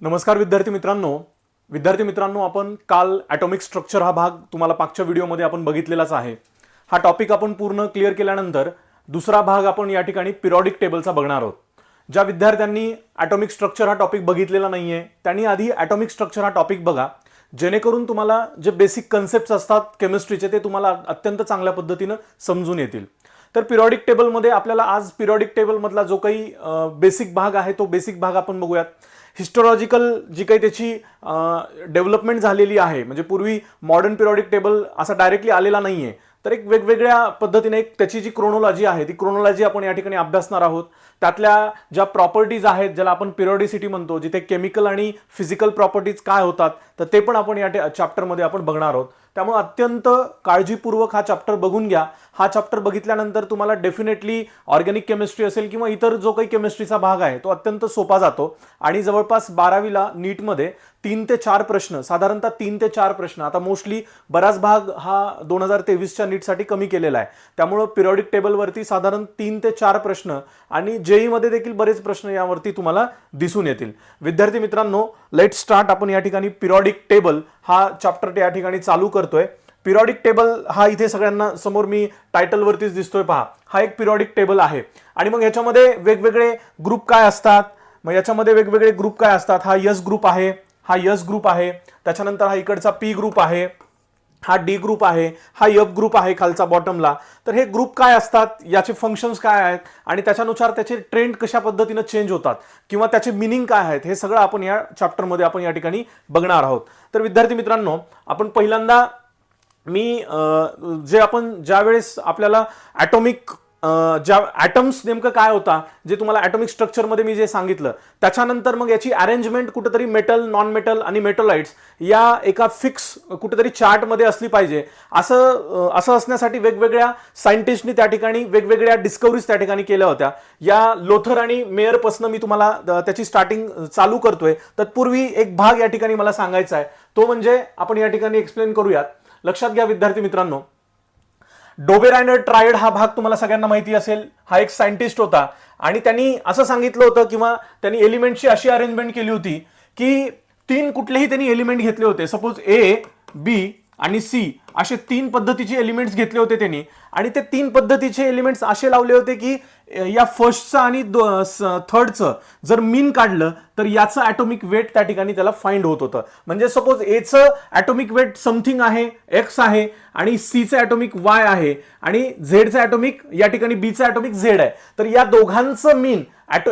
नमस्कार विद्यार्थी मित्रांनो आपण काल ॲटॉमिक स्ट्रक्चर हा भाग तुम्हाला मागच्या व्हिडिओमध्ये आपण बघितलेलाच आहे। हा टॉपिक आपण पूर्ण क्लिअर केल्यानंतर दुसरा भाग आपण या ठिकाणी पिरियॉडिक टेबलचा बघणार आहोत। ज्या विद्यार्थ्यांनी ॲटॉमिक स्ट्रक्चर हा टॉपिक बघितलेला नाहीये त्यांनी आधी ॲटॉमिक स्ट्रक्चर हा टॉपिक बघा, जेणेकरून तुम्हाला जे बेसिक कन्सेप्ट्स असतात केमिस्ट्रीचे ते तुम्हाला अत्यंत चांगल्या पद्धतीने समजून येतील। तर पिरियॉडिक टेबलमध्ये आपल्याला आज पिरियॉडिक टेबलमधला जो काही बेसिक भाग आहे तो बेसिक भाग आपण बघूयात। हिस्टॉलॉजिकल जी काही त्याची डेव्हलपमेंट झालेली आहे, म्हणजे पूर्वी मॉडर्न पिरियॉडिक टेबल असा डायरेक्टली आलेला नाहीये, तर एक वेगवेगळ्या पद्धतीने एक त्याची जी क्रोनॉलॉजी आहे ती क्रोनॉलॉजी आपण या ठिकाणी अभ्यासणार आहोत। त्यातल्या ज्या प्रॉपर्टीज आहेत ज्याला आपण पिरियॉडिसिटी म्हणतो, जिथे केमिकल आणि फिजिकल प्रॉपर्टीज काय होतात तर ते पण आपण या चॅप्टरमध्ये आपण बघणार आहोत। त्यामुळे अत्यंत काळजीपूर्वक हा चॅप्टर बघून घ्या। हा चॅप्टर बघितल्यानंतर तुम्हाला डेफिनेटली ऑर्गॅनिक केमिस्ट्री असेल किंवा इतर जो काही केमिस्ट्रीचा भाग आहे तो अत्यंत सोपा जातो। आणि जवळपास 12वीला नीटमध्ये 3 ते 4 प्रश्न, साधारणतः 3 ते 4 प्रश्न, आता मोस्टली बराच भाग हा 2023च्या नीटसाठी कमी केलेला आहे, त्यामुळे पिरियॉडिक टेबलवरती साधारण 3 ते 4 प्रश्न आणि जेई मध्ये देखील बरेच प्रश्न यावरती तुम्हाला दिसून येतील। विद्यार्थी मित्रांनो, लेट स्टार्ट। आपण या ठिकाणी पिरियॉडिक टेबल हा चॅप्टर या ठिकाणी चालू करतोय। पिरियॉडिक टेबल हा इथे सगळ्यांना समोर मी टायटल वरतीच दिसतोय पहा, हा एक पिरियॉडिक टेबल आहे। आणि मग याच्यामध्ये वेगवेगळे ग्रुप काय असतात, मग याच्यामध्ये वेगवेगळे ग्रुप काय असतात, हा यस ग्रुप आहे, हा यस ग्रुप आहे, त्याच्यानंतर हा इकडचा पी ग्रुप आहे, हा डी ग्रुप आहे, हा एफ ग्रुप आहे खालचा बॉटमला। तर हे ग्रुप काय असतात, याचे फंक्शन्स काय आहेत आणि त्याच्यानुसार त्याचे ट्रेंड कशा पद्धतीने चेंज होतात किंवा त्याचे मीनिंग काय आहेत, हे सगळं आपण या चॅप्टरमध्ये आपण या ठिकाणी बघणार आहोत। तर विद्यार्थी मित्रांनो, आपण पहिल्यांदा ज्यावेळेस आपल्याला ॲटॉमिक ज्या ॲटम्स नेमकं काय होता, जे तुम्हाला ॲटॉमिक स्ट्रक्चरमध्ये मी जे सांगितलं, त्याच्यानंतर मग याची अरेंजमेंट कुठेतरी मेटल, नॉन मेटल आणि मेटोलाइट्स या एका फिक्स कुठेतरी चार्टमध्ये असली पाहिजे। असं असण्यासाठी वेगवेगळ्या सायंटिस्टनी त्या ठिकाणी वेगवेगळ्या डिस्कवरीज त्या ठिकाणी केल्या होत्या। या लोथर आणि मेयरपासून मी तुम्हाला त्याची स्टार्टिंग चालू करतोय। तत्पूर्वी एक भाग या ठिकाणी मला सांगायचा आहे, तो म्हणजे आपण या ठिकाणी एक्सप्लेन करूयात। लक्षात घ्या विद्यार्थी मित्रांनो, डोबेरायनर ट्रायड हा भाग तुम्हाला सगळ्यांना माहिती असेल। हा एक सायंटिस्ट होता आणि त्यांनी असं सांगितलं होतं किंवा त्यांनी एलिमेंटची अशी अरेंजमेंट केली होती की 3 कुठलेही त्यांनी एलिमेंट घेतले होते, सपोज ए, बी आणि सी असे 3 पद्धतीचे एलिमेंट्स घेतले होते त्यांनी। आणि ते 3 पद्धतीचे एलिमेंट्स असे लावले होते की या फर्स्टचं आणि थर्डचं जर मीन काढलं तर याचं ॲटॉमिक वेट त्या ठिकाणी त्याला फाइंड होत होतं। म्हणजे सपोज एचं ॲटॉमिक वेट समथिंग आहे, एक्स आहे, आणि सीचं ॲटॉमिक वाय आहे, आणि झेडचं ॲटॉमिक या ठिकाणी बीचं ॲटॉमिक झेड आहे। तर या दोघांचं मीन,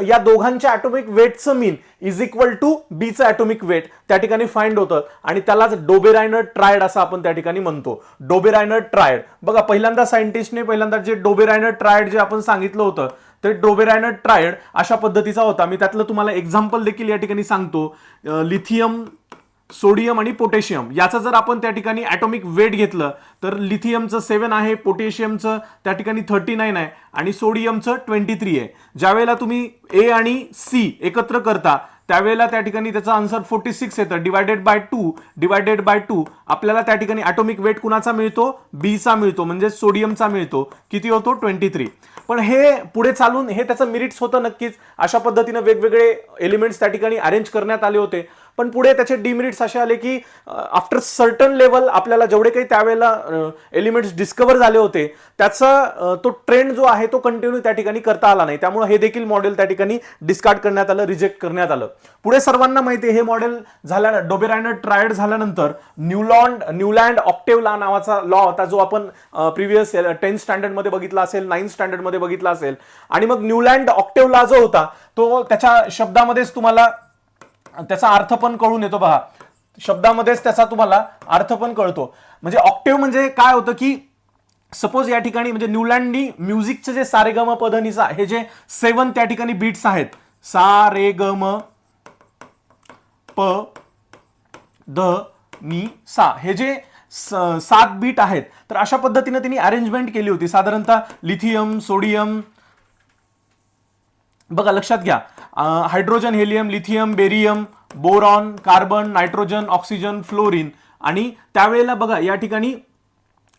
या दोघांच्या ॲटॉमिक वेटचं मीन इज इक्वल टू बीचं ॲटॉमिक वेट त्या ठिकाणी फाइंड होतं आणि त्यालाच डोबेरायनर ट्रायड असं आपण त्या ठिकाणी म्हणतो। डोबेरायनर ट्रायड बघा, पहिल्यांदा जे डोबेरायनर ट्रायड जे आपण सांगितलं होतं ते डोबेरायनर ट्रायड अशा पद्धतीचा होता। मी त्यातलं तुम्हाला एक्झाम्पल देखील या ठिकाणी सांगतो। लिथियम, सोडियम आणि पोटॅशियम याचं जर आपण त्या ठिकाणी ॲटॉमिक वेट घेतलं तर लिथियमचं 7 आहे, पोटॅशियमचं त्या ठिकाणी 39 आहे आणि सोडियमचं 23 आहे। ज्यावेळेला तुम्ही ए आणि सी एकत्र करता त्यावेळेला त्या ठिकाणी त्याचा आन्सर 46 येतं। डिवायडेड बाय 2 आपल्याला त्या ठिकाणी ॲटॉमिक वेट कुणाचा मिळतो, बीचा मिळतो, म्हणजे सोडियमचा मिळतो। किती होतो, 23। पण हे पुढे चालून हे त्याचं मेरिट्स होतं नक्कीच, अशा पद्धतीने वेगवेगळे एलिमेंट्स त्या ठिकाणी अरेंज करण्यात आले होते। पण पुढे त्याचे डिमेरिट्स असे आले की आफ्टर सर्टन लेवल आपल्याला जेवढे काही त्यावेळेला एलिमेंट्स डिस्कवर झाले होते त्याचा तो ट्रेंड जो आहे तो कंटिन्यू त्या ठिकाणी करता आला नाही, त्यामुळे हे देखील मॉडेल त्या ठिकाणी डिस्कार्ड करण्यात आलं, रिजेक्ट करण्यात आलं। पुढे सर्वांना माहिती आहे हे मॉडेल झाल्यानंतर, डोबेरायनर ट्रायड झाल्यानंतर न्यूलँड ऑक्टेव्ह लॉ नावाचा लॉ होता, जो आपण प्रिव्हियस 10th स्टँडर्ड मध्ये बघितला असेल, 9th स्टँडर्ड मध्ये बघितला असेल। आणि मग न्यूलँड ऑक्टेव्ह लॉ जो होता तो त्याच्या शब्दामध्येच तुम्हाला त्याचा अर्थ पण कळून येतो पहा, शब्दामध्येच त्याचा तुम्हाला अर्थ पण कळतो। म्हणजे ऑक्टेव्ह म्हणजे काय होतं की सपोज या ठिकाणी म्हणजे न्यूलँडनी म्युझिकचे जे सारेगम पधनिसा हे जे 7 त्या ठिकाणी बीट्स आहेत, सा रे ग म प ध नि सा, हे जे 7 बीट आहेत, तर अशा पद्धतीने त्यांनी अरेंजमेंट केली होती। साधारणतः लिथियम, सोडियम, बघा लक्षात घ्या, hydrogen, helium, lithium, barium, boron, carbon, nitrogen, oxygen, fluorine. आणि त्यावेळेला बघा या ठिकाणी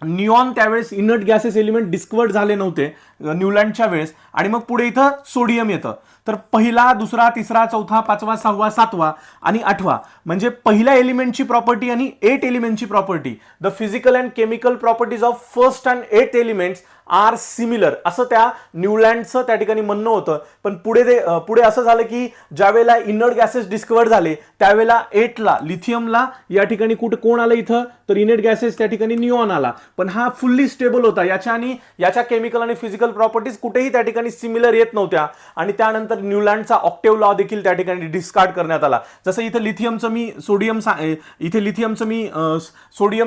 निऑन त्यावेळेस इनर्ट गॅसेस एलिमेंट डिस्कवर्ड झाले नव्हते न्यूलँडच्या वेळेस, आणि मग पुढे इथं सोडियम येतं। तर पहिला, दुसरा, तिसरा, चौथा, पाचवा, सहावा, सातवा आणि आठवा म्हणजे पहिल्या एलिमेंटची प्रॉपर्टी आणि 8 एलिमेंटची property, the physical and chemical properties of first and 8 elements are similar, असं त्या न्यूलँडचं त्या ठिकाणी म्हणणं होतं. पण पुढे असं झालं की ज्यावेळेला इनर्ट गॅसेस डिस्कवर झाले त्यावेळेला 8ला लिथियमला या ठिकाणी कोण आलं इथं, तर इनर्ट गॅसेस त्या ठिकाणी निऑन आला. पण हा फुल्ली स्टेबल होता, याच्या केमिकल आणि फिजिकल प्रॉपर्टीज कुठेही त्या ठिकाणी सिमिलर येत नव्हत्या. आणि त्यानंतर न्यूलँडचा ऑक्टेव्ह लॉ देखील त्या ठिकाणी डिस्कार्ड करण्यात आला. जसं इथं लिथियमचं मी सोडियम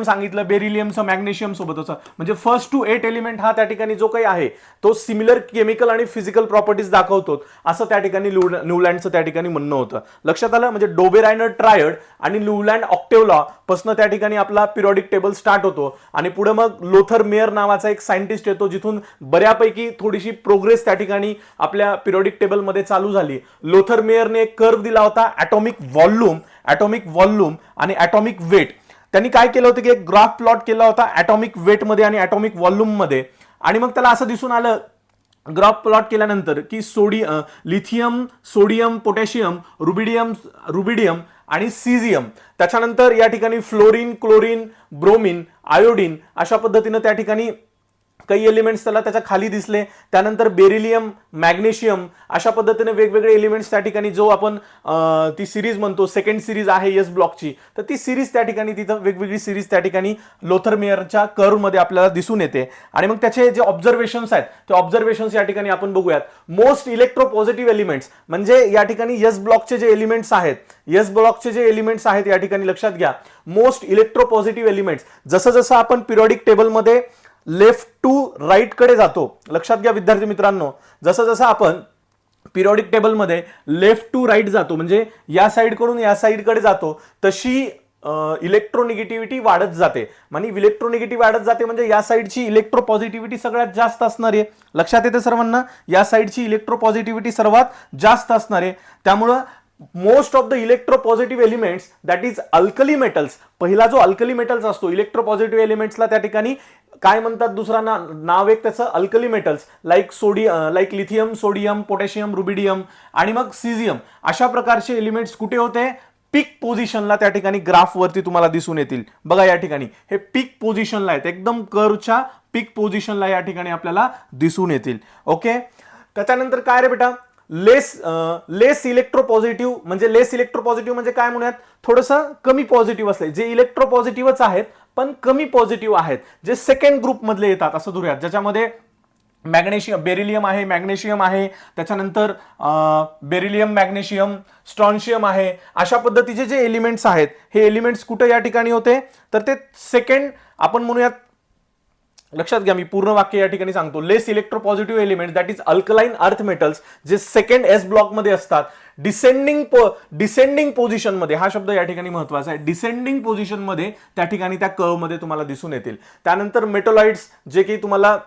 सांगितलं, बेरिलियमचं मॅग्नेशियम सोबत होतं. म्हणजे फर्स्ट टू 8 एलिमेंट हा त्या ठिकाणी जो काही आहे तो सिमिलर केमिकल आणि फिजिकल प्रॉपर्टीज दाखवतो, असं त्या ठिकाणी न्यूलँडचं त्या ठिकाणी म्हणणं होतं. लक्षात आलं. म्हणजे डोबे-रायनर ट्रायड आणि न्यूलँड ऑक्टेव्ह लॉ पासून त्या ठिकाणी आपला पिरियॉडिक टेबल स्टार्ट होतो. आणि पुढे मग लोथर मेयर नावाचा एक सायंटिस्ट येतो, जिथून बऱ्यापैकी थोडीशी प्रोग्रेस त्या ठिकाणी आपल्या पिरियॉडिक टेबल मध्ये चालू झाली. लोथर मेयरने एक कर्व दिला होता, ॲटॉमिक व्हॉल्यूम आणि ॲटॉमिक वेट. त्यांनी काय केलं होतं की एक ग्राफ प्लॉट केला होता ॲटॉमिक वेट मध्ये आणि ॲटॉमिक व्हॉल्यूम मध्ये. आणि मग त्याला असं दिसून आलं ग्राफ प्लॉट केल्यानंतर की लिथियम, सोडियम, पोटॅशियम, रुबिडियम आणि सीझियम, त्याच्यानंतर या ठिकाणी फ्लोरीन, क्लोरीन, ब्रोमीन, आयोडीन अशा पद्धतीनं त्या ठिकाणी काही एलिमेंट्स त्याच्या खाली दिसले. त्यानंतर बेरिलियम, मॅग्नेशियम अशा पद्धतीने वेगवेगळे एलिमेंट्स त्या ठिकाणी, जो आपण ती सिरीज म्हणतो, सेकंड सिरीज आहे एस ब्लॉकची, तर ती सिरीज त्या ठिकाणी तिथं वेगवेगळी सिरीज त्या ठिकाणी लोथर मेयरच्या कर्व मध्ये आपल्याला दिसून येते. आणि मग त्याचे जे ऑब्झर्वेशन्स आहेत ते ऑब्झर्वेशन्स या ठिकाणी आपण बघूयात. मोस्ट इलेक्ट्रोपॉझिटिव्ह एलिमेंट्स म्हणजे या ठिकाणी एस ब्लॉकचे जे एलिमेंट्स आहेत या ठिकाणी लक्षात घ्या. मोस्ट इलेक्ट्रोपॉझिटिव्ह एलिमेंट्स, जसं जसं आपण पिरियॉडिक टेबलमध्ये लेफ्ट टू राईट कडे जातो, लक्षात घ्या विद्यार्थी मित्रांनो, जसं जसं आपण पिरियॉडिक टेबलमध्ये लेफ्ट टू राईट जातो म्हणजे या साइड कडून या साइड कडे जातो, तशी इलेक्ट्रोनिगेटिव्हिटी वाढत जाते. म्हणजे या साइडची इलेक्ट्रोपॉझिटिव्हिटी सगळ्यात जास्त असणार आहे. लक्षात येते सर्वांना, या साइडची इलेक्ट्रोपॉझिटिव्हिटी सर्वात जास्त असणार आहे. त्यामुळं most of the electropositive elements that is alkali metals, पहिला जो अल्कली मेटल्स असतो इलेक्ट्रोपॉझिटिव्ह एलिमेंट्सला त्या ठिकाणी काय म्हणतात, दुसरा नाव एक त्याचं alkali metals, like lithium, sodium, potassium, rubidium आणि मग सीझियम अशा प्रकारचे एलिमेंट्स कुठे होते, पीक पोझिशनला त्या ठिकाणी ग्राफ वरती तुम्हाला दिसून येतील. बघा या ठिकाणी हे पीक पोझिशनला आहेत, एकदम कर्वच्या पीक पोझिशनला या ठिकाणी आपल्याला दिसून येतील. ओके. त्याच्यानंतर काय रे बेटा, लेस इलेक्ट्रोपॉझिटिव्ह म्हणजे काय म्हणूयात, थोडंसं कमी पॉझिटिव्ह असले, जे इलेक्ट्रोपॉझिटिव्हच आहेत पण कमी पॉझिटिव्ह आहेत, जे सेकंड ग्रुप मधले येतात असं धरूयात, ज्याच्यामध्ये बेरिलियम आहे, मॅग्नेशियम आहे, त्याच्यानंतर बेरिलियम, मॅग्नेशियम, स्ट्रॉन्शियम आहे. अशा पद्धतीचे जे एलिमेंट्स आहेत हे एलिमेंट्स कुठे या ठिकाणी होते, तर ते सेकंड आपण म्हणूयात. लक्षात घ्या, मी पूर्ण वाक्य या ठिकाणी सांगतो. Less electropositive element that is alkaline earth metals, जे सेकंड एस ब्लॉक मध्ये असतात, डिसेंडिंग पोझिशन मध्ये, हा शब्द या ठिकाणी महत्वाचा आहे, डिसेंडिंग पोझिशन मध्ये त्या ठिकाणी त्या कर्व मध्ये तुम्हाला दिसून येतील. त्यानंतर मेटोलाइट्स, जे की तुम्हाला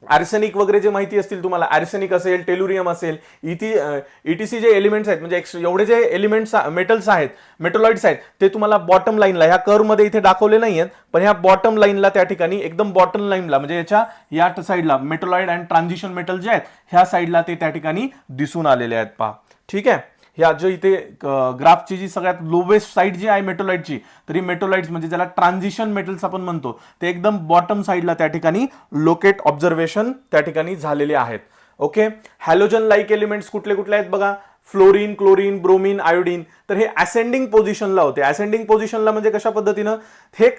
आर्सेनिक वगैरे जे माहिती असतील तुम्हाला, आर्सेनिक असेल, टेलुरियम असेल, ईटीसी जे एलिमेंट्स आहेत, म्हणजे एवढे जे एलिमेंट्स मेटल्स आहेत, मेटोलाइट्स आहेत, ते तुम्हाला बॉटम लाईनला ह्या कर्व मध्ये इथे दाखवले नाहीयेत, पण ह्या बॉटम लाईनला त्या ठिकाणी एकदम बॉटम लाईनला म्हणजे याच्या या साईडला मेटोलाइट अँड ट्रान्झिशन मेटल जे आहेत ह्या साईडला ते त्या ठिकाणी दिसून आलेले आहेत. पहा, ठीक आहे. ह्या जो इथे ग्राफची जी सगळ्यात लोवेस्ट साईड जी आहे मेटोलाइटची, तरी मेटोलाइट्स म्हणजे ज्याला ट्रान्झिशन मेटल्स आपण म्हणतो, ते एकदम बॉटम साईडला त्या ठिकाणी लोकेट ऑब्झर्वेशन त्या ठिकाणी झालेले आहेत. ओके. हॅलोजन लाईक एलिमेंट्स कुठले कुठले आहेत बघा, फ्लोरीन, क्लोरीन, ब्रोमीन, आयोडीन. तर हे असेंडिंग पोझिशनला होते. असेंडिंग पोझिशनला म्हणजे कशा पद्धतीनं, हे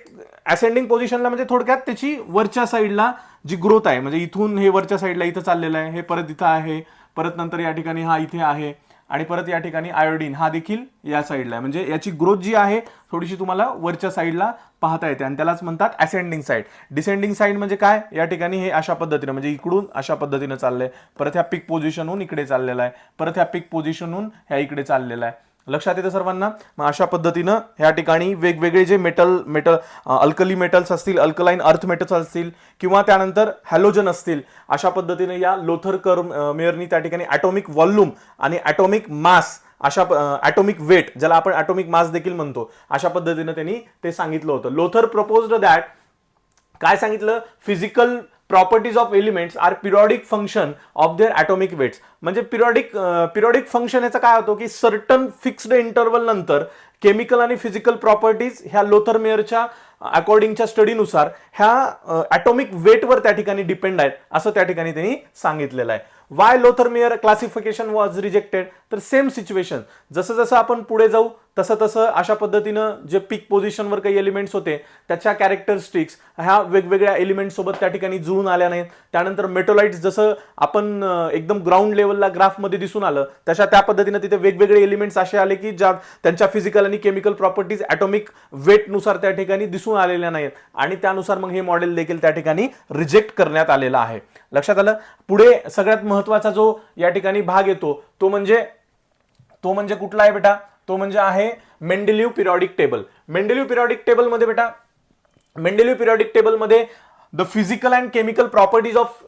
असेंडिंग पोझिशनला म्हणजे थोडक्यात त्याची वरच्या साईडला जी ग्रोथ आहे, म्हणजे इथून हे वरच्या साईडला इथं चाललेलं आहे, हे परत इथं आहे, परत नंतर या ठिकाणी हा इथे आहे, आणि परत या ठिकाणी आयोडीन हा देखील या साईडला आहे. म्हणजे याची ग्रोथ जी आहे थोडीशी तुम्हाला वरच्या साईडला पाहता येते आणि त्यालाच म्हणतात असेंडिंग साईड. डिसेंडिंग साईड म्हणजे काय, या ठिकाणी हे अशा पद्धतीने म्हणजे इकडून अशा पद्धतीने चाललंय, परत ह्या पीक पोझिशनहून इकडे चाललेला आहे, परत ह्या पीक पोझिशनहून ह्या इकडे चाललेला आहे. लक्षात येतं सर्वांना. मग अशा पद्धतीनं ह्या ठिकाणी वेगवेगळे जे अल्कली मेटल्स असतील, अल्कलाइन अर्थ मेटल्स असतील किंवा त्यानंतर हॅलोजन असतील, अशा पद्धतीने या लोथर मेयरनी त्या ठिकाणी ॲटॉमिक व्हॉल्यूम आणि ॲटॉमिक मास, अशा ॲटॉमिक वेट, ज्याला आपण ॲटॉमिक मास देखील म्हणतो, अशा पद्धतीने त्यांनी ते सांगितलं होतं. लोथर प्रपोज्ड दॅट, काय सांगितलं, physical properties of elements are periodic function of their atomic weights. म्हणजे पिरियॉडिक फंक्शन याचा काय होतो की सर्टन फिक्स्ड इंटरवल नंतर केमिकल आणि फिजिकल प्रॉपर्टीज ह्या लोथर मेयरच्या अकॉर्डिंगच्या स्टडीनुसार ह्या ॲटॉमिक वेटवर त्या ठिकाणी डिपेंड आहेत असं त्या ठिकाणी त्यांनी सांगितलेलं आहे. Y Lothar Meyer classification was rejected, तर सेम सिच्युएशन, जसं जसं आपण पुढे जाऊ तसं तसं अशा पद्धतीनं जे पीक पोझिशनवर काही एलिमेंट्स होते त्याच्या कॅरेक्टरिस्टिक्स ह्या वेगवेगळ्या एलिमेंट सोबत त्या ठिकाणी जुळून आल्या नाहीत. त्यानंतर मेटोलाइट्स जसं आपण एकदम ग्राउंड लेवलला ग्राफमध्ये दिसून आलं तशा त्या पद्धतीनं तिथे वेगवेगळे एलिमेंट्स असे आले की ज्या त्यांच्या फिजिकल आणि केमिकल प्रॉपर्टीज ॲटॉमिक वेटनुसार त्या ठिकाणी दिसून आलेल्या नाहीत आणि त्यानुसार मग हे मॉडेल देखील त्या ठिकाणी रिजेक्ट करण्यात आलेलं आहे. लक्षात आलं. पुढे सगळ्यात महत्वाचा जो या ठिकाणी भाग येतो तो म्हणजे कुठला आहे बेटा, तो म्हणजे आहे Mendeleev periodic table. Mendeleev periodic table मध्ये बेटा, मेंडेलिव्ह पिरियॉडिक टेबल मध्ये the physical and chemical properties of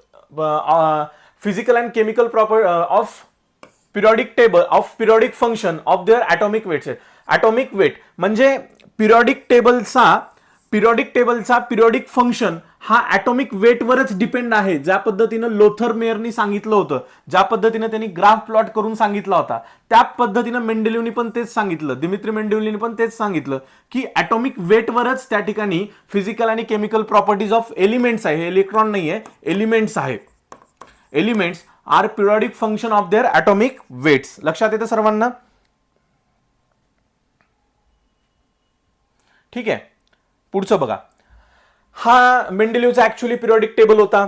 periodic function of their atomic weights. Atomic weight म्हणजे पिरियॉडिक टेबलचा पिरियॉडिक फंक्शन हा ॲटॉमिक वेटवरच डिपेंड आहे. ज्या पद्धतीनं लोथर मेयरनी सांगितलं होतं, ज्या पद्धतीनं त्यांनी ग्राफ प्लॉट करून सांगितला होता, त्या पद्धतीनं मेंडेलिव्हनी पण तेच सांगितलं, दिमित्री मेंडेलिव्हनी पण तेच सांगितलं की ॲटॉमिक वेटवरच त्या ठिकाणी फिजिकल आणि केमिकल प्रॉपर्टीज ऑफ एलिमेंट्स आहे. इलेक्ट्रॉन नाहीये, एलिमेंट्स आहे. Elements are periodic function of their atomic weights. लक्षात येतं सर्वांना. ठीक आहे. पुढचं बघा, हा मेंडेलिव्हचा ऍक्च्युअली पिरियॉडिक टेबल होता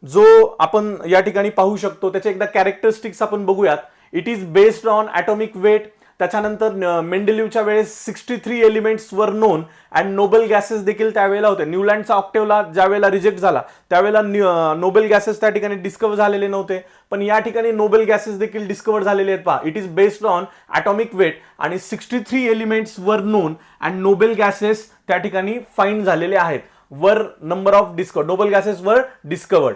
जो आपण या ठिकाणी पाहू शकतो. त्याचे एकदा कॅरेक्टरिस्टिक्स आपण बघूयात. It is based on atomic weight. त्याच्यानंतर मेंडेलिव्हच्या वेळेस 63 elements were known and noble gases देखील त्यावेळेला होते. न्यूलँडचा ऑक्टेव्हला ज्या वेळेला रिजेक्ट झाला त्यावेळेला नोबेल गॅसेस त्या ठिकाणी डिस्कवर झालेले नव्हते, पण या ठिकाणी नोबेल गॅसेस देखील डिस्कवर झालेले आहेत. पहा, it is based on atomic weight आणि 63 elements were known and noble gases त्या ठिकाणी फाइंड झालेले आहेत. वर number of Nobel gases were discovered.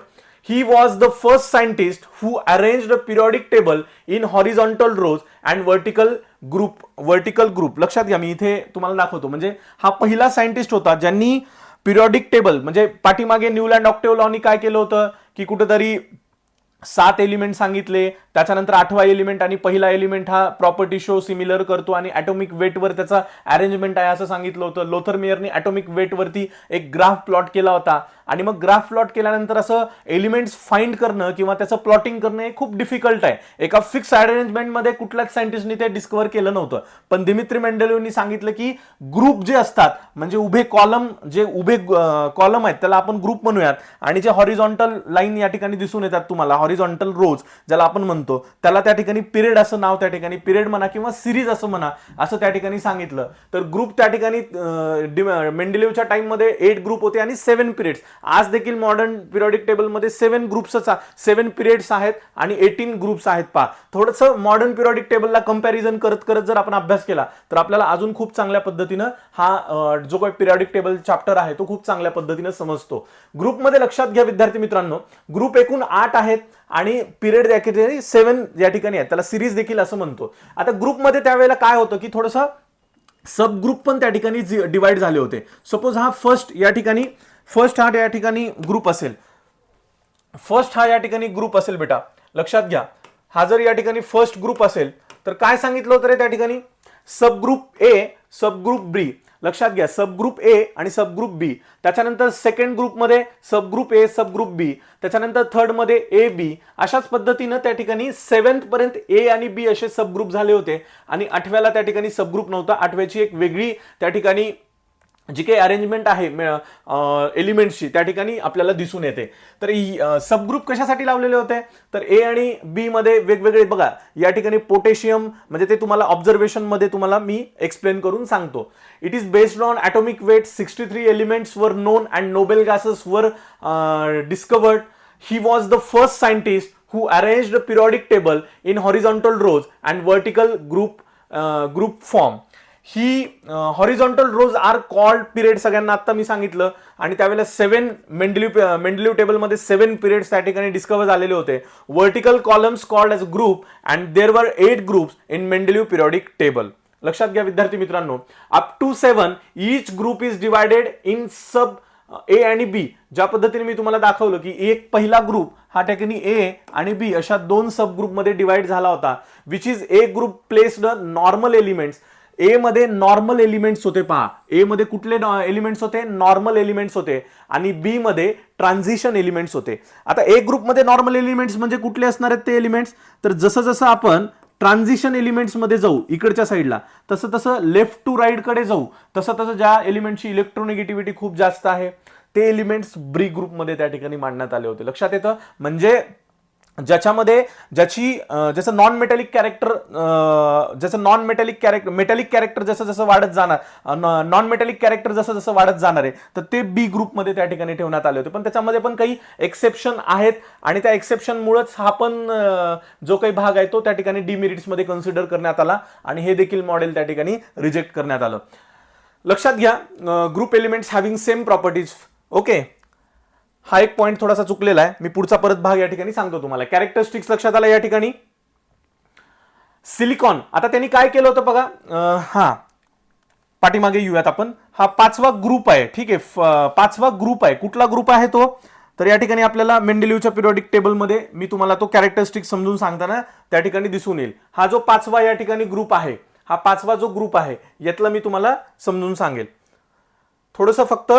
He was the first scientist who arranged a periodic table in horizontal rows and vertical group. लक्षात घ्या, मी इथे तुम्हाला दाखवतो. म्हणजे हा पहिला सायंटिस्ट होता ज्यांनी पिरियॉडिक टेबल, म्हणजे पाठीमागे न्यूलँड ऑक्टेव्हलॉनी काय केलं होतं की कुठेतरी 7 एलिमेंट सांगितले, त्याच्यानंतर 8वा एलिमेंट आणि पहिला एलिमेंट हा प्रॉपर्टी शो सिमिलर करतो आणि ॲटॉमिक वेटवर त्याचा अरेंजमेंट आहे असं सांगितलं होतं. लोथर मेयरने ॲटॉमिक वेटवरती एक ग्राफ प्लॉट केला होता आणि मग ग्राफ प्लॉट केल्यानंतर असं एलिमेंट्स फाइंड करणं किंवा त्याचं प्लॉटिंग करणं हे खूप डिफिकल्ट आहे. एका फिक्स अरेंजमेंटमध्ये कुठल्याच सायंटिस्टनी ते डिस्कवर केलं नव्हतं. पण दिमित्री मेंडेलिव्हनी सांगितलं की ग्रुप जे असतात, म्हणजे उभे कॉलम आहेत त्याला आपण ग्रुप म्हणूयात, आणि जे हॉरिझॉन्टल लाईन या ठिकाणी दिसून येतात तुम्हाला, हॉरिझॉन्टल रोज ज्याला आपण म्हणतो, त्याला त्या ठिकाणी पिरियड असं नाव, त्या ठिकाणी पिरियड म्हणा किंवा सिरीज असं म्हणा, असं त्या ठिकाणी सांगितलं. तर ग्रुप त्या ठिकाणी मेंडेलिव्हच्या टाइममध्ये 8 ग्रुप होते आणि 7 पिरियड्स. आज देखील मॉडर्न पिरियॉडिक टेबलमध्ये 7 पिरियड्स आहेत आणि 18 ग्रुप्स आहेत. पहा, थोडंसं मॉडर्न पिरियॉडिक टेबलला कंपॅरिझन करत करत जर आपण अभ्यास केला तर आपल्याला अजून खूप चांगल्या पद्धतीनं हा जो काही पिरियॉडिक टेबल चॅप्टर आहे तो खूप चांगल्या पद्धतीनं समजतो. ग्रुपमध्ये लक्षात घ्या विद्यार्थी मित्रांनो, ग्रुप एकूण 8 आहेत आणि पिरियड 7 या ठिकाणी आहेत. त्याला सिरीज देखील असं म्हणतो. आता ग्रुपमध्ये त्यावेळेला काय होतं की थोडंसं सब ग्रुप पण त्या ठिकाणी डिवाइड झाले होते. सपोज हा फर्स्ट हा या ठिकाणी ग्रुप असेल. फर्स्ट हा या ठिकाणी ग्रुप असेल बेटा, लक्षात घ्या. हा जर या ठिकाणी फर्स्ट ग्रुप असेल तर काय सांगितलं होतं रे त्या ठिकाणी, सब ग्रुप ए, सब ग्रुप बी. लक्षात घ्या, सब ग्रुप ए आणि सब ग्रुप बी. त्याच्यानंतर सेकंड ग्रुपमध्ये सब ग्रुप ए, सब ग्रुप बी. त्याच्यानंतर थर्ड मध्ये ए बी. अशाच पद्धतीनं त्या ठिकाणी 7th पर्यंत ए आणि बी असे सब ग्रुप झाले होते आणि 8व्याला त्या ठिकाणी सब ग्रुप नव्हता. 8व्याची एक वेगळी त्या ठिकाणी जी काही अरेंजमेंट आहे एलिमेंट्सची त्या ठिकाणी आपल्याला दिसून येते. तर सब ग्रुप कशासाठी लावलेले होते, तर ए आणि बी मध्ये वेगवेगळे बघा या ठिकाणी पोटॅशियम, म्हणजे ते तुम्हाला ऑब्झर्वेशन मध्ये तुम्हाला मी एक्सप्लेन करून सांगतो. It is based on atomic weight. 63 elements were known and noble gases were discovered. He was the first scientist who arranged a periodic table in horizontal rows and vertical group form. ही horizontal rows are called period. सगळ्यांना आता मी सांगितलं. आणि त्यावेळेला 7 मेंडेलिव्ह टेबलमध्ये 7 periods त्या ठिकाणी discover झालेले होते. Vertical columns called as group and there were 8 groups in Mendeleev periodic table. लक्षात घ्या विद्यार्थी मित्रांनो, up to 7 each group is divided in sub A आणि बी, ज्या पद्धतीने मी तुम्हाला दाखवलं की एक पहिला ग्रुप हा ठिकाणी ए आणि बी अशा दोन सब ग्रुपमध्ये डिवाइड झाला होता, which is A group placed normal elements. A मध्ये नॉर्मल एलिमेंट्स होते पहा, ए मध्ये कुठले एलिमेंट्स होते, नॉर्मल एलिमेंट्स होते, आणि बी मध्ये ट्रान्झिशन एलिमेंट्स होते. आता ए ग्रुपमध्ये नॉर्मल एलिमेंट्स म्हणजे कुठले असणार आहेत ते एलिमेंट्स, तर जसं जसं आपण ट्रान्झिशन एलिमेंट्स मध्ये जाऊ इकडच्या साईडला, तसं तसं लेफ्ट टू राईट कडे जाऊ, तसं तसं ज्या एलिमेंटची इलेक्ट्रोनेगेटिव्हिटी खूप जास्त आहे ते एलिमेंट्स बी ग्रुपमध्ये त्या ठिकाणी मांडण्यात आले होते. लक्षात येतं, म्हणजे ज्याच्यामध्ये ज्याचं non metallic character metallic character जसं जसं वाढत जाणार, नॉन मेटॅलिक कॅरेक्टर जसं जसं वाढत जाणार आहे, तर ते बी ग्रुपमध्ये त्या ठिकाणी ठेवण्यात आले होते. पण त्याच्यामध्ये पण काही एक्सेप्शन आहेत आणि त्या एक्सेप्शनमुळेच हा पण जो काही भाग आहे तो त्या ठिकाणी डिमेरिट्समध्ये कन्सिडर करण्यात आला आणि हे देखील मॉडेल त्या ठिकाणी रिजेक्ट करण्यात आलं. लक्षात घ्या, group elements having same properties. Okay, हा एक पॉइंट थोडासा चुकलेला आहे, मी पुढचा परत भाग या ठिकाणी सांगतो तुम्हाला. कॅरेक्टरिस्टिक्स लक्षात आला या ठिकाणी. सिलिकॉन, आता त्यांनी काय केलं होतं बघा, हा पाठीमागे येऊयात आपण. हा 5वा ग्रुप आहे, ठीक आहे, 5वा ग्रुप आहे. कुठला ग्रुप आहे तो, तर या ठिकाणी आपल्याला मेंडेलिव्हच्या पिरियॉडिक टेबलमध्ये मी तुम्हाला तो कॅरेक्टरिस्टिक समजून सांगताना त्या ठिकाणी दिसून येईल. हा जो 5वा या ठिकाणी ग्रुप आहे, हा 5वा जो ग्रुप आहे यातला मी तुम्हाला समजून सांगेल. थोडंसं फक्त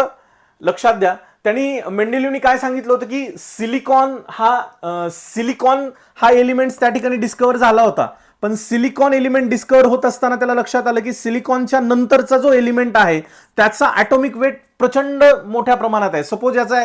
लक्षात द्या. त्यांनी मेंडेलिव्हनी काय सांगितलं होतं की सिलिकॉन हा एलिमेंट त्या ठिकाणी डिस्कवर झाला होता, पण सिलिकॉन एलिमेंट डिस्कवर होत असताना त्याला लक्षात आलं की सिलिकॉनच्या नंतरचा जो एलिमेंट आहे त्याचा ऍटॉमिक वेट प्रचंड मोठ्या प्रमाणात आहे. सपोज याचा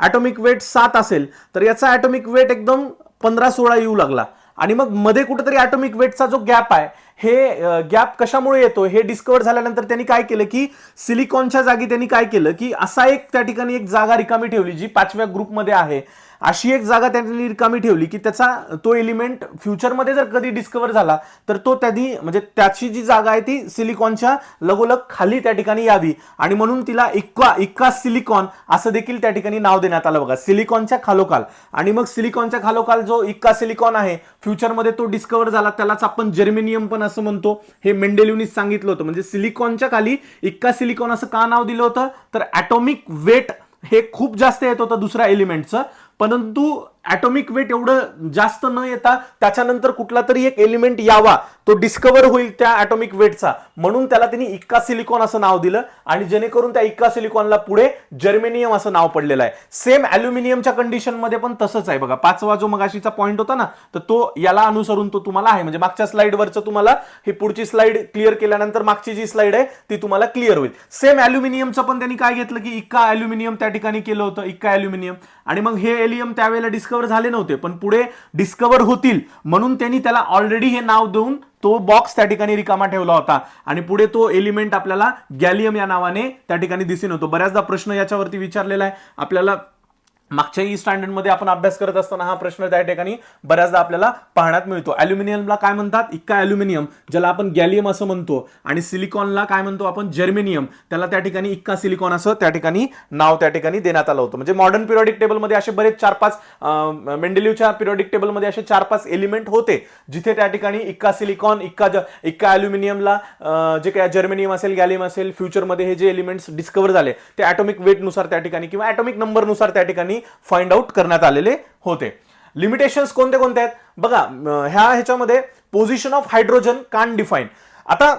ऍटॉमिक वेट 7 असेल तर याचा ऍटॉमिक वेट एकदम 15-16 येऊ लागला, आणि मग मध्ये कुठेतरी ऍटॉमिक वेटचा जो गॅप आहे, हे गॅप कशामुळे येतो हे डिस्कवर झाल्यानंतर त्यांनी काय केलं की सिलिकॉनच्या जागी त्यांनी काय केलं की असा एक त्या ठिकाणी एक जागा रिकामी ठेवली जी 5व्या ग्रुपमध्ये आहे. अशी एक जागा त्यांनी रिकामी ठेवली की त्याचा तो एलिमेंट फ्युचरमध्ये जर कधी डिस्कवर झाला तर तो त्याची म्हणजे त्याची जी जागा आहे ती सिलिकॉनच्या लगोलग खाली त्या ठिकाणी यावी, आणि म्हणून तिला इक्का सिलिकॉन असं देखील त्या ठिकाणी नाव देण्यात आलं बघा, सिलिकॉनच्या खालोखाल. आणि मग सिलिकॉनच्या खालोखाल जो इक्का सिलिकॉन आहे फ्युचरमध्ये तो डिस्कवर झाला त्यालाच आपण जर्मेनियम पण असं म्हणतो. हे मेंडेलिव्हनीच सांगितलं होतं. म्हणजे सिलिकॉनच्या खाली इक्का सिलिकॉन असं का नाव दिलं होतं, तर ऍटॉमिक वेट हे खूप जास्त येत होतं दुसऱ्या एलिमेंटचं, परंतु ऍटॉमिक वेट एवढं जास्त न येता त्याच्यानंतर कुठला तरी एक एलिमेंट यावा, तो डिस्कवर होईल त्या ऍटॉमिक वेटचा, म्हणून त्याला त्यांनी इक्का सिलिकॉन असं नाव दिलं, आणि जेणेकरून त्या इक्का सिलिकॉनला पुढे जर्मेनियम असं नाव पडलेलं आहे. सेम ॲल्युमिनियमच्या कंडिशनमध्ये पण तसंच आहे बघा. 5वा जो मगाशीचा पॉईंट होता ना, तर तो याला अनुसरून तो तुम्हाला आहे. म्हणजे मागच्या स्लाइडवरचं तुम्हाला ही पुढची स्लाइड क्लिअर केल्यानंतर मागची जी स्लाइड आहे ती तुम्हाला क्लिअर होईल. सेम ॲल्युमिनियमचं पण त्यांनी काय घेतलं की इक्का ॲल्युमिनियम त्या ठिकाणी केलं होतं, इक्का ॲल्युमिनियम, आणि मग हे एलियम त्यावेळेला डिस्कवर झाले नव्हते पण पुढे डिस्कवर होतील म्हणून त्यांनी त्याला ऑलरेडी हे नाव देऊन तो बॉक्स त्या ठिकाणी रिकामा ठेवला होता, आणि पुढे तो एलिमेंट आपल्याला गॅलियम या नावाने त्या ठिकाणी दिसून होतो. बऱ्याचदा प्रश्न याच्यावरती विचारलेला आहे आपल्याला. मागच्याही स्टँडर्डमध्ये आपण अभ्यास करत असताना हा प्रश्न त्या ठिकाणी बऱ्याचदा आपल्याला पाहण्यात मिळतो. ॲल्युमिनियमला काय म्हणतात, इक्का ॲल्युमिनियम, ज्याला आपण गॅलियम असं म्हणतो, आणि सिलिकॉनला काय म्हणतो आपण, जर्मेनियम, त्याला त्या ठिकाणी इक्का सिलिकॉन असं त्या ठिकाणी नाव त्या ठिकाणी देण्यात आलं होतं. म्हणजे मॉडर्न पिरियॉडिक टेबलमध्ये असे बरेच 4-5 मेंडेलिव्हच्या पिरियॉडिक टेबलमध्ये असे 4-5 एलिमेंट होते जिथे त्या ठिकाणी इक्का सिलिकॉन, इक्का ॲल्युमिनियमला जे काय जर्मेनियम असेल, गॅलियम असेल, फ्युचरमध्ये हे जे एलिमेंट्स डिस्कवर झाले ते ॲटॉमिक वेटनुसार त्या ठिकाणी किंवा ॲटॉमिक नंबरनुसार त्या ठिकाणी फाइंड आउट करण्यात आलेले होते. लिमिटेशन्स कोणते कोणते आहेत बघा, ह्याच्यामध्ये position of hydrogen can't define. आता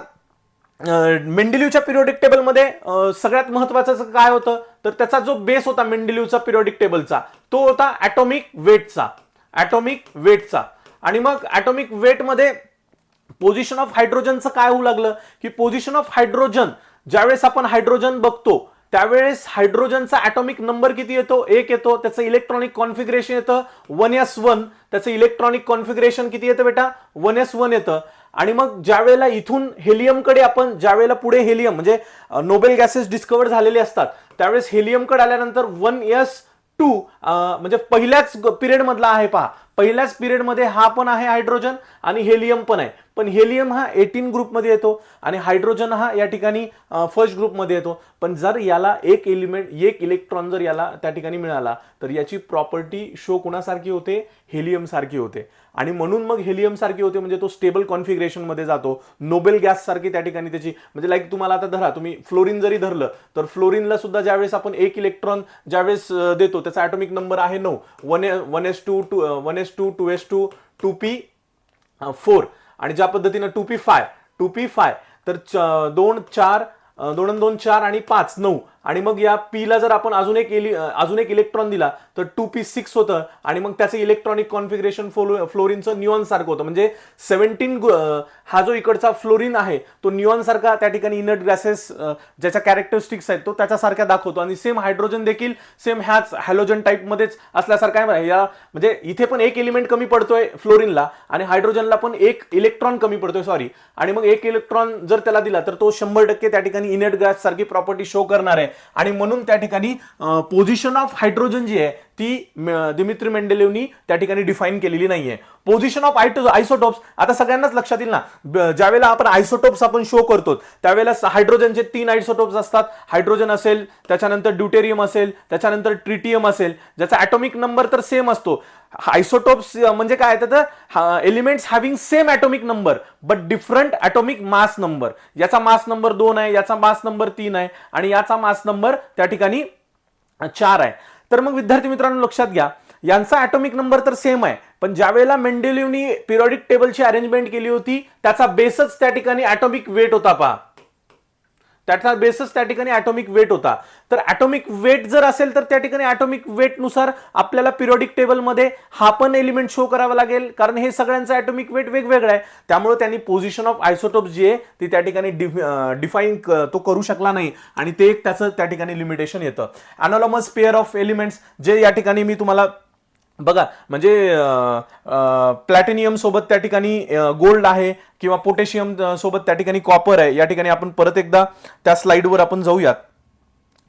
मेंडेलिव्हच्या पिरियॉडिक टेबलमध्ये सगळ्यात महत्वाचं काय होतं, तर त्याचा जो बेस होता मेंडेलिव्हचा पिरियॉडिक टेबलचा तो होता ॲटॉमिक वेटचा. आणि मग ॲटॉमिक वेटमध्ये पोझिशन ऑफ हायड्रोजनचं काय होऊ लागलं की पोझिशन ऑफ हायड्रोजन ज्यावेळेस आपण हायड्रोजन बघतो त्यावेळेस हायड्रोजनचा ॲटॉमिक नंबर किती येतो, 1 येतो. त्याचं इलेक्ट्रॉनिक कॉन्फिगरेशन येतं 1s1. त्याचं इलेक्ट्रॉनिक कॉन्फिगरेशन किती येतं बेटा, 1s1 येतं. आणि मग ज्या वेळेला इथून हेलियमकडे आपण ज्या वेळेला पुढे हेलियम म्हणजे नोबेल गॅसेस डिस्कवर झालेले असतात त्यावेळेस हेलियमकडे आल्यानंतर 1s2 म्हणजे पहिल्याच पिरियड मधला आहे पहा, पहिल्याच पिरियडमध्ये हा पण आहे हायड्रोजन आणि हेलियम पण आहे, पण हेलियम हा 18 ग्रुपमध्ये येतो आणि हायड्रोजन हा या ठिकाणी फर्स्ट ग्रुपमध्ये येतो. पण जर याला एक इलेक्ट्रॉन जर याला त्या ठिकाणी मिळाला तर याची प्रॉपर्टी शो कोणासारखी होते, हेलियम सारखी होते. आणि म्हणून मग हेलियम सारखी होते म्हणजे तो स्टेबल कॉन्फिगरेशन मध्ये जातो, नोबेल गॅस सारखी त्या ठिकाणी त्याची, म्हणजे लाईक तुम्हाला आता धरा, तुम्ही फ्लोरीन जरी धरलं तर फ्लोरीनला सुद्धा ज्यावेळेस आपण एक इलेक्ट्रॉन ज्यावेळेस देतो त्याचा ॲटॉमिक नंबर आहे 9, 1s2 1s2 2s2 2p4, आणि ज्या पद्धतीनं 2p5 तर 2 4 2 2 4 आणि 5 9, आणि मग या पी ला जर आपण अजून एक इलेक्ट्रॉन दिला तर 2p6 होतं, आणि मग त्याचं इलेक्ट्रॉनिक कॉन्फिगरेशन फ्लोरीनचं न्यूऑन सारखं होतं. म्हणजे 17 हा जो इकडचा फ्लोरीन आहे तो न्यूऑन सारखा त्या ठिकाणी इनर्ट गॅसेस ज्याच्या कॅरेक्टरिस्टिक्स आहेत तो त्याच्यासारख्या दाखवतो. आणि सेम हायड्रोजन देखील सेम ह्याच हॅलोजन टाइप मध्येच असल्यासारखं आहे. या म्हणजे इथे पण एक एलिमेंट कमी पडतोय फ्लोरीनला आणि हायड्रोजनला पण एक इलेक्ट्रॉन कमी पडतोय, सॉरी, आणि मग एक इलेक्ट्रॉन जर त्याला दिला तर तो 100% त्या ठिकाणी इनर्ट गॅस सारखी प्रॉपर्टी शो करणार आहे. आणि म्हणून त्या ठिकाणी पोझिशन ऑफ हायड्रोजन जी आहे ती दिमित्री मेंडेलेव्हनी त्या ठिकाणी डिफाईन केलेली नाहीये. पोझिशन ऑफ आयसोटोप्स आता सगळ्यांनाच लक्षात येईल ना, ज्यावेळेला आपण आयसोटोप्स आपण शो करतो त्यावेळेला हायड्रोजनचे 3 आयसोटोप्स असतात. हायड्रोजन असेल, त्याच्यानंतर ड्यूटेरियम असेल, त्याच्यानंतर ट्रिटियम असेल, ज्याचा ॲटॉमिक नंबर तर सेम असतो. आयसोटोप्स म्हणजे काय तर elements having same atomic number but different atomic mass number. याचा मास नंबर 2 आहे, याचा मास नंबर 3 आहे आणि याचा मास नंबर त्या ठिकाणी 4 आहे. तर मग विद्यार्थी मित्रांनो लक्षात घ्या, यांचा ॲटॉमिक नंबर तर सेम आहे, पण ज्यावेळेला मेंडेलिव्हनी पिरियॉडिक टेबलची अरेंजमेंट केली होती त्याचा बेसच त्या ठिकाणी ॲटॉमिक वेट होता. पहा, त्याचा बेसच त्या ठिकाणी ॲटॉमिक वेट होता. तर ॲटॉमिक वेट जर असेल तर त्या ठिकाणी ॲटॉमिक वेट नुसार आपल्याला पिरियॉडिक टेबलमध्ये हा पण एलिमेंट शो करावा लागेल, कारण हे सगळ्यांचं ॲटॉमिक वेट वेगवेगळं आहे. त्यामुळे त्यांनी पोझिशन ऑफ आयसोटोप्स जी आहे ती त्या ठिकाणी डिफाईन तो करू शकला नाही, आणि ते एक त्याचं त्या ठिकाणी लिमिटेशन येतं. अनॉनमस पेअर ऑफ एलिमेंट्स जे या ठिकाणी मी तुम्हाला बघा, म्हणजे प्लॅटिनियम सोबत त्या ठिकाणी गोल्ड आहे किंवा पोटॅशियम सोबत त्या ठिकाणी कॉपर आहे. या ठिकाणी आपण परत एकदा त्या स्लाइडवर आपण जाऊयात,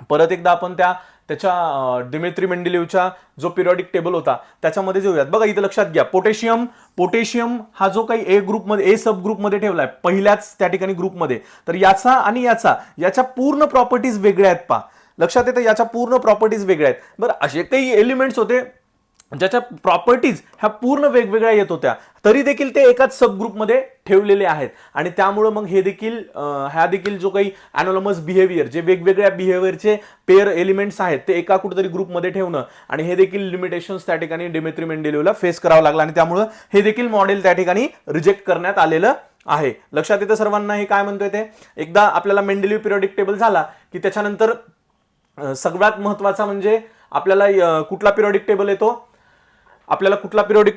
परत एकदा आपण त्याच्या दिमित्री मेंडेलिव्हचा जो पिरियॉडिक टेबल होता त्याच्यामध्ये जाऊयात. बघा इथे लक्षात घ्या, पोटॅशियम हा जो काही ए ग्रुपमध्ये, ए सब ग्रुपमध्ये ठेवलाय पहिल्याच त्या ठिकाणी ग्रुपमध्ये, तर याचा आणि याच्या पूर्ण प्रॉपर्टीज वेगळ्या आहेत. पहा, लक्षात येतं, याच्या पूर्ण प्रॉपर्टीज वेगळ्या आहेत. बरं, असे काही एलिमेंट्स होते ज्याच्या प्रॉपर्टीज ह्या पूर्ण वेगवेगळ्या येत होत्या, तरी देखील ते एकाच सब ग्रुपमध्ये ठेवलेले आहेत. आणि त्यामुळे मग हे देखील ह्या देखील जो काही अनॉनमस बिहेवियर, जे वेगवेगळ्या बिहेवियरचे पेअर एलिमेंट्स आहेत ते एका कुठेतरी ग्रुपमध्ये ठेवणं, आणि हे देखील लिमिटेशन्स त्या ठिकाणी दिमित्री मेंडेलिव्हला फेस करावं लागलं, आणि त्यामुळे हे देखील मॉडेल त्या ठिकाणी रिजेक्ट करण्यात आलेलं आहे. लक्षात येतं सर्वांना हे काय म्हणतोय ते? एकदा आपल्याला मेंडेलिव्ह पिरियॉडिक टेबल झाला की त्याच्यानंतर सगळ्यात महत्वाचा म्हणजे आपल्याला कुठला पिरियॉडिक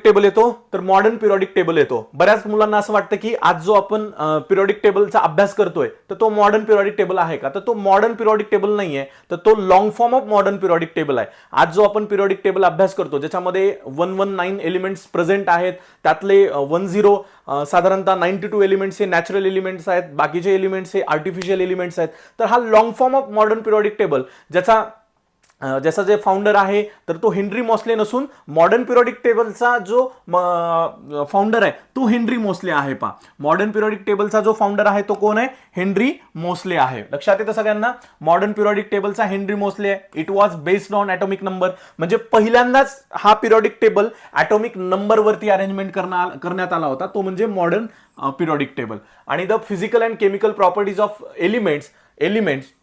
टेबल येतो, तर मॉडर्न पिरियॉडिक टेबल येतो. बऱ्याच मुलांना असं वाटतं की आज जो आपण पिरियॉडिक टेबलचा अभ्यास करतोय तर तो मॉडर्न पिरियॉडिक टेबल आहे का? तर तो मॉडर्न पिरियॉडिक टेबल नाहीये, तर तो long form of modern periodic table आहे. आज जो आपण पिरियॉडिक टेबल अभ्यास करतो ज्याच्यामध्ये 119 एलिमेंट्स प्रेझेंट आहेत, त्यातले 10 साधारणतः 92 एलिमेंट्स हे नॅचरल एलिमेंट्स आहेत, बाकीचे एलिमेंट्स हे आर्टिफिशियल एलिमेंट्स आहेत. तर हा long form of modern periodic table ज्याचा जे फाउंडर आहे तर तो हेनरी मोस्ले नसून मॉडर्न पिरियॉडिक टेबलचा जो फाउंडर आहे तो हेनरी मोस्ले आहे. पहा, मॉडर्न पिरियॉडिक टेबलचा जो फाउंडर आहे तो कोण आहे? हेनरी मोस्ले आहे. लक्षात येतं सगळ्यांना, मॉडर्न पिरियॉडिक टेबलचा हेनरी मोस्ले आहे. It was based on atomic number, म्हणजे पहिल्यांदाच हा पिरियॉडिक टेबल ॲटॉमिक नंबरवरती अरेंजमेंट करण्यात आला होता, तो म्हणजे मॉडर्न पिरियॉडिक टेबल. आणि the physical and chemical properties of elements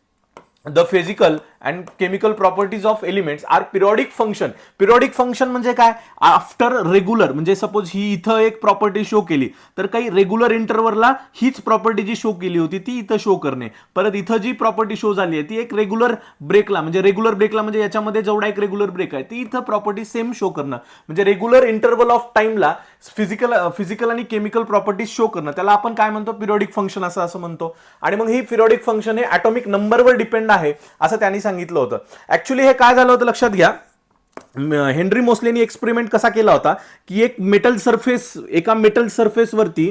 the physical and chemical properties of elements are periodic function. Periodic function म्हणजे काय? आफ्टर रेग्युलर, म्हणजे सपोज ही इथं एक प्रॉपर्टी शो केली तर काही रेग्युलर इंटरवलला हीच प्रॉपर्टी जी शो केली होती ती इथं शो करणे. परत इथं जी प्रॉपर्टी शो झाली आहे ती एक रेग्युलर ब्रेकला म्हणजे याच्यामध्ये जेवढा एक रेग्युलर ब्रेक आहे ती इथं प्रॉपर्टी सेम शो करणं, म्हणजे रेग्युलर इंटरवल ऑफ टाइमला फिजिकल आणि केमिकल प्रॉपर्टीज शो करणं, त्याला आपण काय म्हणतो? पिरियॉडिक फंक्शन असं म्हणतो. आणि मग ही पिरियॉडिक फंक्शन हे ॲटॉमिक नंबरवर डिपेंड आहे असं त्यांनी सांगितलं होतं. ऍक्च्युली हे काय झालं होतं लक्षात घ्या, हेनरी मोस्लेनी एक्सपेरिमेंट कसा केला होता की एका मेटल सरफेसवरती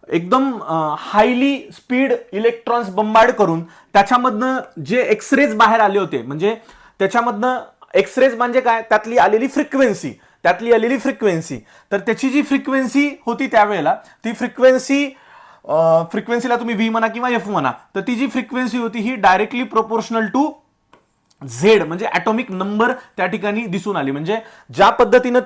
एकदम हायली स्पीड इलेक्ट्रॉन्स बंबार्ड करून त्याच्यामधनं जे एक्सरेज बाहेर आले होते, म्हणजे त्याच्यामधनं एक्सरेज म्हणजे काय? त्यातली आलेली फ्रिक्वेन्सी, त्यातली आलेली फ्रिक्वेन्सी, तर त्याची जी फ्रिक्वेन्सी होती त्यावेळेला ती फ्रिक्वेन्सीला तुम्ही व्ही म्हणा किंवा एफ म्हणा, तर ती जी फ्रिक्वेन्सी होती ही डायरेक्टली प्रोपोर्शनल टू झेड म्हणजे ॲटॉमिक नंबर त्या ठिकाणी दिसून आली. म्हणजे ज्या पद्धतीनं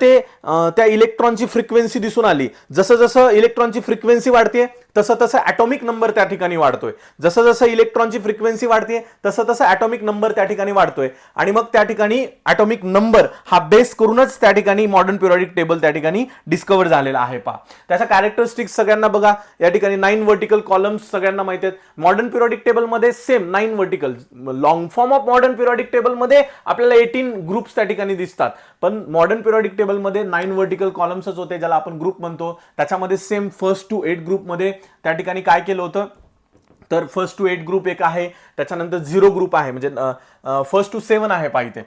त्या इलेक्ट्रॉनची फ्रिक्वेन्सी दिसून आली, जसं जसं इलेक्ट्रॉनची फ्रिक्वेन्सी वाढते तसं तसं ॲटॉमिक नंबर त्या ठिकाणी वाढतोय, जसं जसं इलेक्ट्रॉनची फ्रिक्वेन्सी वाढते तसं तसं ॲटॉमिक नंबर त्या ठिकाणी वाढतोय, आणि मग त्या ठिकाणी ॲटॉमिक नंबर हा बेस करूनच त्या ठिकाणी मॉडर्न पिरियॉडिक टेबल त्या ठिकाणी डिस्कवर झालेला आहे. पहा त्याचा कॅरेक्टरिस्टिक्स सगळ्यांना बघा, या ठिकाणी 9 वर्टिकल कॉलम्स सगळ्यांना माहिती आहेत. मॉडर्न पिरियॉडिक टेबलमध्ये same 9 vertical, long form of modern periodic टेबलमध्ये आपल्याला 18 ग्रुप्स त्या ठिकाणी दिसतात, पण मॉडर्न पिरियॉडिक टेबलमध्ये 9 वर्टिकल कॉलम्सच होते, ज्याला आपण ग्रुप म्हणतो. त्याच्यामध्ये सेम 1 to 8 ग्रुपमध्ये त्या ठिकाणी काय केलं होतं, तर 1 to 8 ग्रुप एक आहे, त्याच्यानंतर 0 ग्रुप आहे, म्हणजे 1 to 7 आहे पाहिजे,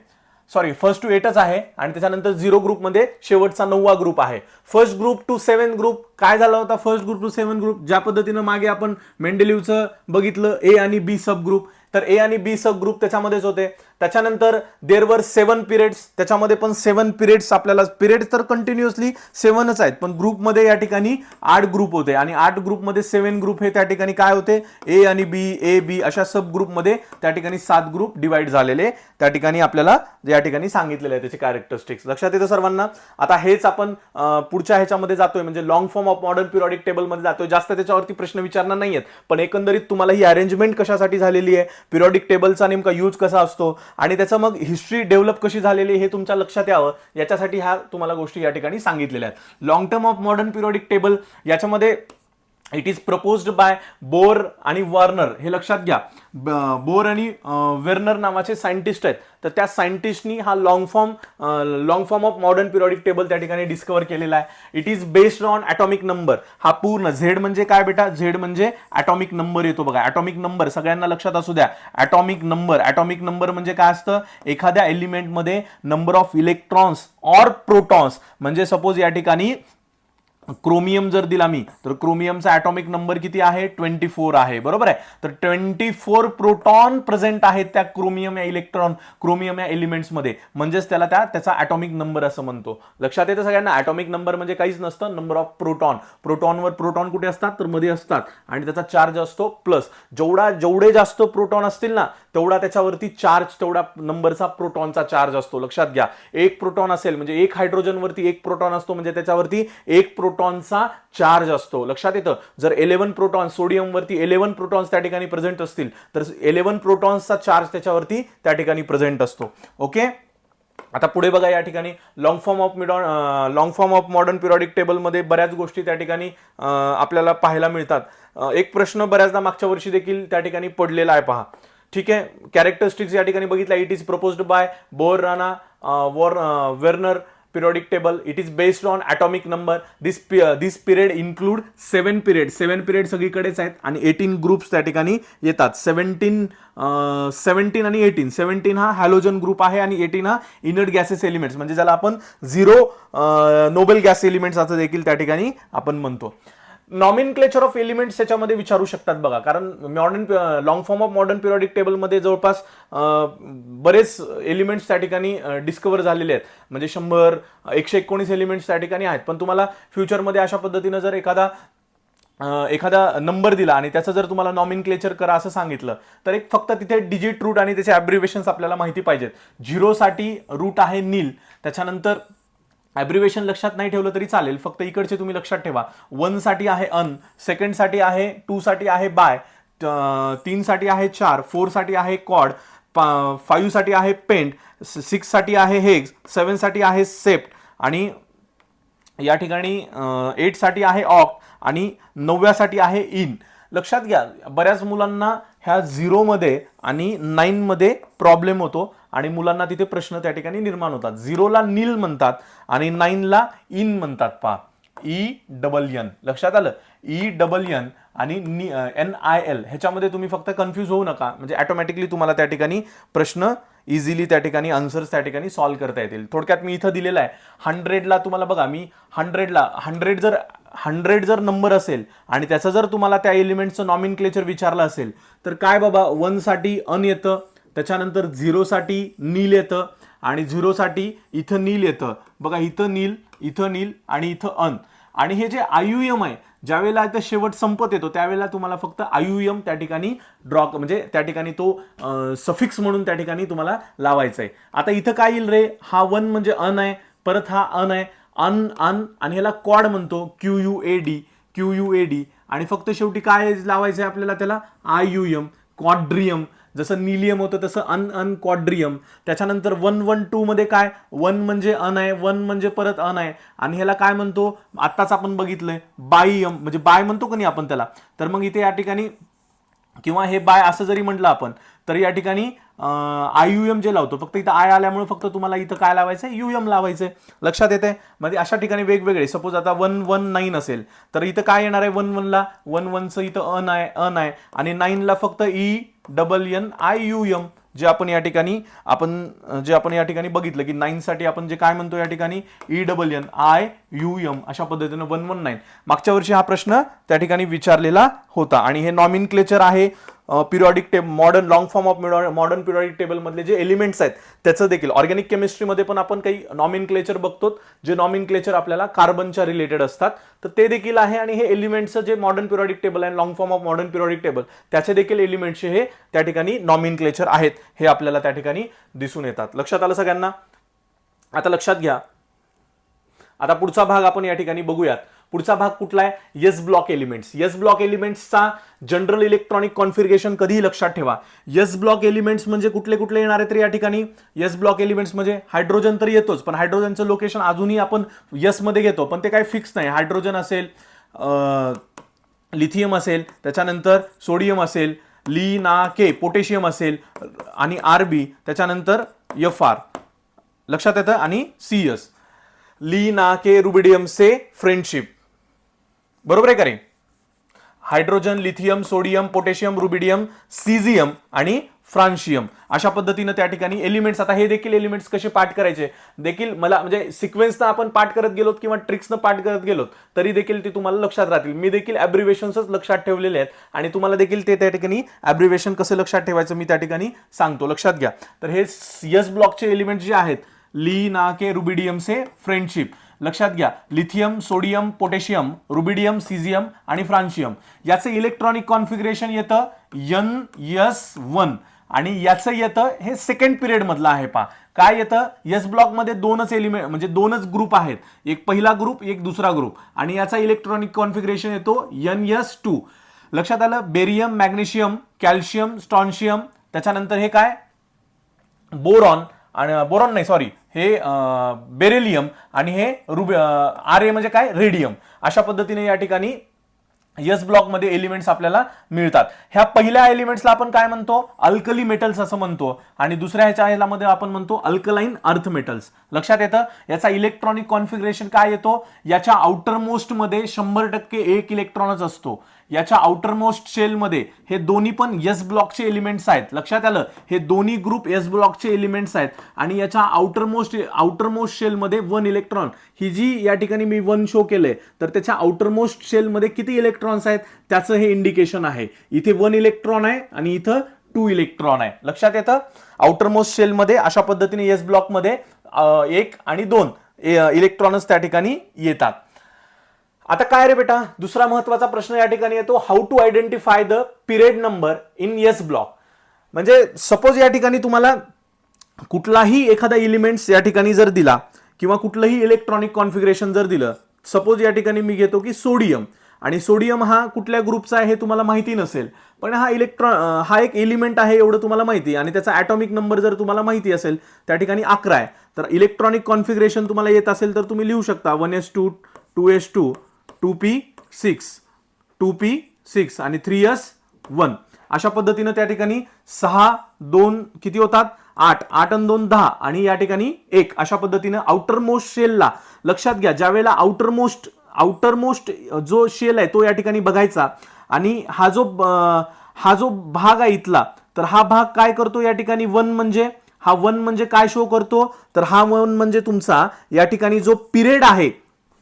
सॉरी 1 to 8च आहे, आणि त्याच्यानंतर 0 ग्रुपमध्ये शेवटचा 9वा ग्रुप आहे. 1 ग्रुप टू 7 ग्रुप काय झाला होता, 1 ग्रुप टू 7 ग्रुप ज्या पद्धतीनं मागे आपण मेंडेलिव्हचं बघितलं ए आणि बी सब ग्रुप, तर ए आणि बी सब ग्रुप त्याच्यामध्येच होते. त्याच्यानंतर देअर वर 7 पिरियड्स, त्याच्यामध्ये पण 7 पिरियड्स, आपल्याला पिरियड्स तर कंटिन्युअसली 7च आहेत, पण ग्रुपमध्ये या ठिकाणी 8 ग्रुप होते, आणि 8 ग्रुपमध्ये 7 ग्रुप हे त्या ठिकाणी काय होते, ए आणि बी, ए बी अशा सब ग्रुपमध्ये त्या ठिकाणी 7 ग्रुप डिवाइड झालेले त्या ठिकाणी आपल्याला या ठिकाणी सांगितलेले आहे त्याचे कॅरेक्टरिस्टिक्स. लक्षात येतं सर्वांना. आता हेच आपण पुढच्या ह्याच्यामध्ये जातोय, म्हणजे long form of modern periodic टेबलमध्ये जातोय. जास्त त्याच्यावरती प्रश्न विचारणार नाहीयेत, पण एकंदरीत तुम्हाला ही अरेंजमेंट कशासाठी झालेली आहे, पिरियॉडिक टेबलचा नेमका यूज कसा असतो, आणि त्याचं मग हिस्ट्री डेव्हलप कशी झालेली हे तुमच्या लक्षात यावं याच्यासाठी ह्या तुम्हाला गोष्टी या ठिकाणी सांगितलेल्या आहेत. Long term of modern periodic table याच्यामध्ये it is proposed by Bohr आणि वार्नर. हे लक्षात घ्या, बोर आणि वेर्नर नावाचे सायंटिस्ट आहेत, तर त्या सायंटिस्टनी हा long form of modern periodic table त्या ठिकाणी डिस्कवर केलेला आहे. It is based on atomic number. हा पूर्ण झेड म्हणजे काय बेटा, झेड म्हणजे ॲटॉमिक नंबर येतो बघा. ॲटॉमिक नंबर सगळ्यांना लक्षात असू द्या. ॲटॉमिक नंबर म्हणजे काय असतं, एखाद्या एलिमेंटमध्ये number of electrons or protons, म्हणजे सपोज या ठिकाणी क्रोमियम जर दिला मी, तर क्रोमियमचा ॲटॉमिक नंबर किती आहे, 24 आहे, बरोबर आहे. तर 24 प्रोटॉन प्रेझेंट आहेत त्या क्रोमियम या एलिमेंट्समध्ये, म्हणजेच त्याचा ॲटॉमिक नंबर असं म्हणतो. लक्षात येतं सगळ्यांना. ॲटॉमिक नंबर म्हणजे काहीच नसतं, नंबर ऑफ प्रोटॉनवर प्रोटॉन कुठे असतात, तर मध्ये असतात, आणि त्याचा चार्ज असतो प्लस. जेवढे जास्त प्रोटॉन असतील ना, तेवढा त्याच्यावरती चार्ज, तेवढा नंबरचा प्रोटॉनचा चार्ज असतो. लक्षात घ्या, एक प्रोटॉन असेल म्हणजे एक हायड्रोजनवरती एक प्रोटॉन असतो, म्हणजे त्याच्यावरती एक प्रोटॉनचा चार्ज असतो. लक्षात येतं. जर 11 प्रोटॉन, सोडियमवरती 11 प्रोटॉन्स त्या ठिकाणी प्रेझेंट असतील, तर 11 प्रोटॉन्सचा चार्ज त्याच्यावरती त्या ठिकाणी प्रेझेंट असतो. ओके, आता पुढे बघा, या ठिकाणी long form of modern periodic टेबलमध्ये बऱ्याच गोष्टी त्या ठिकाणी आपल्याला पाहायला मिळतात. एक प्रश्न बऱ्याचदा मागच्या वर्षी देखील त्या ठिकाणी पडलेला आहे, पहा. ठीक आहे, कॅरेक्टरिस्टिक्स या ठिकाणी बघितला. It is proposed by bore Rana Werner periodic table. It is based on atomic number. This period include 7 period सगळीकडेच आहेत, आणि 18 ग्रुप्स त्या ठिकाणी येतात. 17 आणि 18. 17 हा हॅलोजन ग्रुप आहे, आणि 18 हा इनर्ट गॅसेस एलिमेंट्स, म्हणजे ज्याला आपण 0 नोबेल गॅस एलिमेंट्स असं देखील त्या ठिकाणी आपण म्हणतो. नॉमेनक्लेचर ऑफ एलिमेंट्स त्याच्यामध्ये विचारू शकतात बघा, कारण long form of modern periodic टेबलमध्ये जवळपास बरेच एलिमेंट्स त्या ठिकाणी डिस्कवर झालेले आहेत, म्हणजे 100, 119 एलिमेंट्स त्या ठिकाणी आहेत. पण तुम्हाला फ्युचरमध्ये अशा पद्धतीनं जर एखादा नंबर दिला आणि त्याचं जर तुम्हाला नॉमेनक्लेचर करा असं सांगितलं, तर एक फक्त तिथे डिजिट रूट आणि त्याचे ॲब्रिव्हिएशन्स आपल्याला माहिती पाहिजेत. 0 साठी रूट आहे नील, त्याच्यानंतर ॲब्रिव्हिएशन लक्षात नाही ठेवलं तरी चालेल, फक्त इकडचे तुम्ही लक्षात ठेवा. 1 साठी आहे अन, 2 साठी आहे, 2 साठी आहे बाय, 3 साठी आहे 4, 4 साठी आहे कॉड, 5 साठी आहे पेंट, 6 साठी आहे हेक्स, 7 साठी आहे सेप्ट, आणि या ठिकाणी 8 साठी आहे ऑक्ट, आणि 9व्या साठी आहे इन. लक्षात घ्या, बऱ्याच मुलांना ह्या 0 मध्ये आणि 9 मध्ये प्रॉब्लेम होतो, आणि मुलांना तिथे प्रश्न त्या ठिकाणी निर्माण होतात. 0ला नील म्हणतात आणि 9ला इन म्हणतात. पहा, ENN, लक्षात आलं. ENN आणि NIL ह्याच्यामध्ये तुम्ही फक्त कन्फ्यूज होऊ नका, म्हणजे ऑटोमॅटिकली तुम्हाला त्या ठिकाणी प्रश्न इझिली त्या ठिकाणी आन्सर्स त्या ठिकाणी सॉल्व्ह करता येतील. थोडक्यात मी इथं दिलेलं आहे 100ला तुम्हाला बघा, मी 100 जर नंबर असेल आणि त्याचं जर तुम्हाला त्या एलिमेंटचं नॉमेनक्लेचर विचारलं असेल, तर काय बाबा, 1 साठी अन येतं, त्याच्यानंतर 0 साठी नील येतं, आणि 0 साठी इथं नील येतं बघा, इथं नील आणि इथं अन. आणि हे जे आयुएम आहे, ज्यावेळेला इथं शेवट संपत येतो त्यावेळेला तुम्हाला फक्त आयुएम त्या ठिकाणी ड्रॉ म्हणजे त्या ठिकाणी तो सफिक्स म्हणून त्या ठिकाणी तुम्हाला लावायचा आहे. आता इथं काय येईल रे, हा 1 म्हणजे अन आहे, परत हा अन आहे, अन आणि ह्याला क्वाड म्हणतो, QUAD आणि फक्त शेवटी काय लावायचं आहे आपल्याला, त्याला आयुएम, क्वाड्रियम. जसं निलियम होतं तसं अन क्वाड्रियम. त्याच्यानंतर 112 मध्ये काय, 1 म्हणजे अन आहे, 1 म्हणजे परत अन आहे, आणि ह्याला काय म्हणतो आत्ताच आपण बघितलंय बायम, म्हणजे बाय म्हणतो का नाही आपण त्याला. तर मग इथे या ठिकाणी किंवा हे बाय असं जरी म्हटलं आपण तरी या ठिकाणी आयुएम जे लावतो, फक्त इथं आय आल्यामुळे फक्त तुम्हाला इथं काय लावायचंय, युएम लावायचंय. लक्षात येते. म्हणजे अशा ठिकाणी वेगवेगळे, सपोज आता 119 असेल तर इथं काय येणार आहे, 11ला 11चं इथं अन आहे आणि 9ला फक्त ENNIUM, जे आपण या ठिकाणी बघितलं की 9 साठी आपण जे काय म्हणतो या ठिकाणी ENNIUM. अशा पद्धतीने 119 मागच्या वर्षी हा प्रश्न त्या ठिकाणी विचारलेला होता. आणि हे नॉमिनक्लेचर आहे periodic table, modern long form of modern periodic table मधले जे एलिमेंट्स आहेत त्याचं देखील. ऑर्गॅनिक केमिस्ट्रीमध्ये पण आपण काही नॉमिनक्लेचर बघतो, जे नॉमिनक्लेचर आपल्याला कार्बनच्या रिलेटेड असतात, तर ते देखील आहे. आणि हे एलिमेंट्सचं जे मॉडर्न पिरियॉडिक टेबल आहे, long form of modern periodic table, त्याचे देखील एलिमेंट्सचे हे त्या ठिकाणी नॉमिनक्लेचर आहेत, हे आपल्याला त्या ठिकाणी दिसून येतात. लक्षात आलं सगळ्यांना. आता लक्षात घ्या, आता पुढचा भाग आपण या ठिकाणी बघूयात. पुढचा भाग कुठला आहे, S block elements. S block एलिमेंट्सचा जनरल इलेक्ट्रॉनिक कॉन्फिगरेशन कधीही लक्षात ठेवा. एस ब्लॉक एलिमेंट्स म्हणजे कुठले कुठले येणार आहेत तर या ठिकाणी एस ब्लॉक एलिमेंट्स म्हणजे हायड्रोजन तर येतोच, पण हायड्रोजनचं लोकेशन अजूनही आपण एस मध्ये घेतो, पण ते काही फिक्स नाही. हायड्रोजन असेल, लिथियम असेल, त्याच्यानंतर सोडियम असेल, के पोटॅशियम असेल आणि RB, त्याच्यानंतर FR लक्षात येतं, आणि CS के रुबिडियम से फ्रेंडशिप. बरोबर आहे का रे. Hydrogen, lithium, sodium, potassium, rubidium, caesium आणि फ्रान्शियम, अशा पद्धतीने त्या ठिकाणी एलिमेंट्स. आता हे देखील एलिमेंट्स कसे पाठ करायचे देखील मला, म्हणजे सिक्वेन्सनं आपण पाठ करत गेलोत किंवा ट्रिक्सनं पाठ करत गेलोत तरी देखील ते तुम्हाला लक्षात राहतील. मी देखील ॲब्रिव्हिएशन्सच लक्षात ठेवलेले आहेत आणि तुम्हाला देखील ते त्या ठिकाणी ॲब्रिव्हिएशन कसं लक्षात ठेवायचं मी त्या ठिकाणी सांगतो. लक्षात घ्या. तर हे एस ब्लॉकचे एलिमेंट्स जे आहेत, के रुबिडियम से फ्रेंडशिप, लक्षात घ्या. Lithium, sodium, potassium, rubidium, caesium आणि फ्रान्शियम, याचं इलेक्ट्रॉनिक कॉन्फिगरेशन येतं NS1 आणि याचं येतं, हे सेकंड पिरियड मधलं आहे. पहा काय येतं, एस ब्लॉक मध्ये दोनच एलिमेंट म्हणजे दोनच ग्रुप आहेत, एक पहिला ग्रुप एक दुसरा ग्रुप, आणि याचा इलेक्ट्रॉनिक कॉन्फिगरेशन येतो NS2. लक्षात आलं. बेरियम, मॅग्नेशियम, कॅल्शियम, स्ट्रॉन्शियम, त्याच्यानंतर हे काय बोरॉन, आणि बोरॉन नाही सॉरी हे बेरिलियम, आणि हे RA म्हणजे काय रेडियम. अशा पद्धतीने या ठिकाणी एस ब्लॉक मध्ये एलिमेंट्स आपल्याला मिळतात. ह्या पहिल्या एलिमेंट्सला आपण काय म्हणतो, अल्कली मेटल्स असं म्हणतो, आणि दुसऱ्या ह्याच्या मध्ये आपण म्हणतो अल्कलाइन अर्थ मेटल्स. लक्षात येतं. याचा इलेक्ट्रॉनिक कॉन्फिगरेशन काय येतो, याच्या आउटर मोस्ट मध्ये 100% एक इलेक्ट्रॉनच असतो. याच्या आउटर मोस्ट शेल मध्ये हे दोन्ही पण एस ब्लॉकचे एलिमेंट्स आहेत. लक्षात आलं. हे दोन्ही ग्रुप एस ब्लॉकचे एलिमेंट्स आहेत, आणि याच्या आउटर मोस्ट शेल मध्ये 1 इलेक्ट्रॉन, ही जी या ठिकाणी मी 1 शो केलंय, तर त्याच्या आउटर मोस्ट शेल मध्ये किती इलेक्ट्रॉन्स आहेत त्याचं हे इंडिकेशन आहे. इथे 1 इलेक्ट्रॉन आहे आणि इथं 2 इलेक्ट्रॉन आहे. लक्षात येतं. आउटर मोस्ट शेल मध्ये अशा पद्धतीने एस ब्लॉक मध्ये 1 आणि 2 इलेक्ट्रॉन्स त्या ठिकाणी येतात. आता काय रे बेटा, दुसरा महत्वाचा प्रश्न या ठिकाणी येतो, how to identify the period number in s block. म्हणजे सपोज या ठिकाणी तुम्हाला कुठलाही एखादा एलिमेंट्स या ठिकाणी जर दिला किंवा कुठलंही इलेक्ट्रॉनिक कॉन्फिगरेशन जर दिलं, सपोज या ठिकाणी मी घेतो की सोडियम, आणि सोडियम हा कुठल्या ग्रुपचा आहे हे तुम्हाला माहिती नसेल, पण हा एक एलिमेंट आहे एवढं तुम्हाला माहिती, आणि त्याचा ॲटॉमिक नंबर जर तुम्हाला माहिती असेल त्या ठिकाणी 11 आहे. तर इलेक्ट्रॉनिक कॉन्फिगरेशन तुम्हाला येत असेल तर तुम्ही लिहू शकता 1s2 2s2 2p6 2p6 आणि 3s1. अशा पद्धतीने त्या ठिकाणी 6 2 किती होतात 8 8 आणि 2 10, आणि या ठिकाणी 1. अशा पद्धतीने आउटर मोस्ट शेलला लक्षात घ्या, ज्या वेळेला आउटर मोस्ट जो शेल आहे तो या ठिकाणी बघायचा, आणि हा जो भाग आहे इथला, तर हा भाग काय करतो या ठिकाणी 1 म्हणजे काय शो करतो, तर हा 1 म्हणजे तुमचा या ठिकाणी जो पिरियड आहे.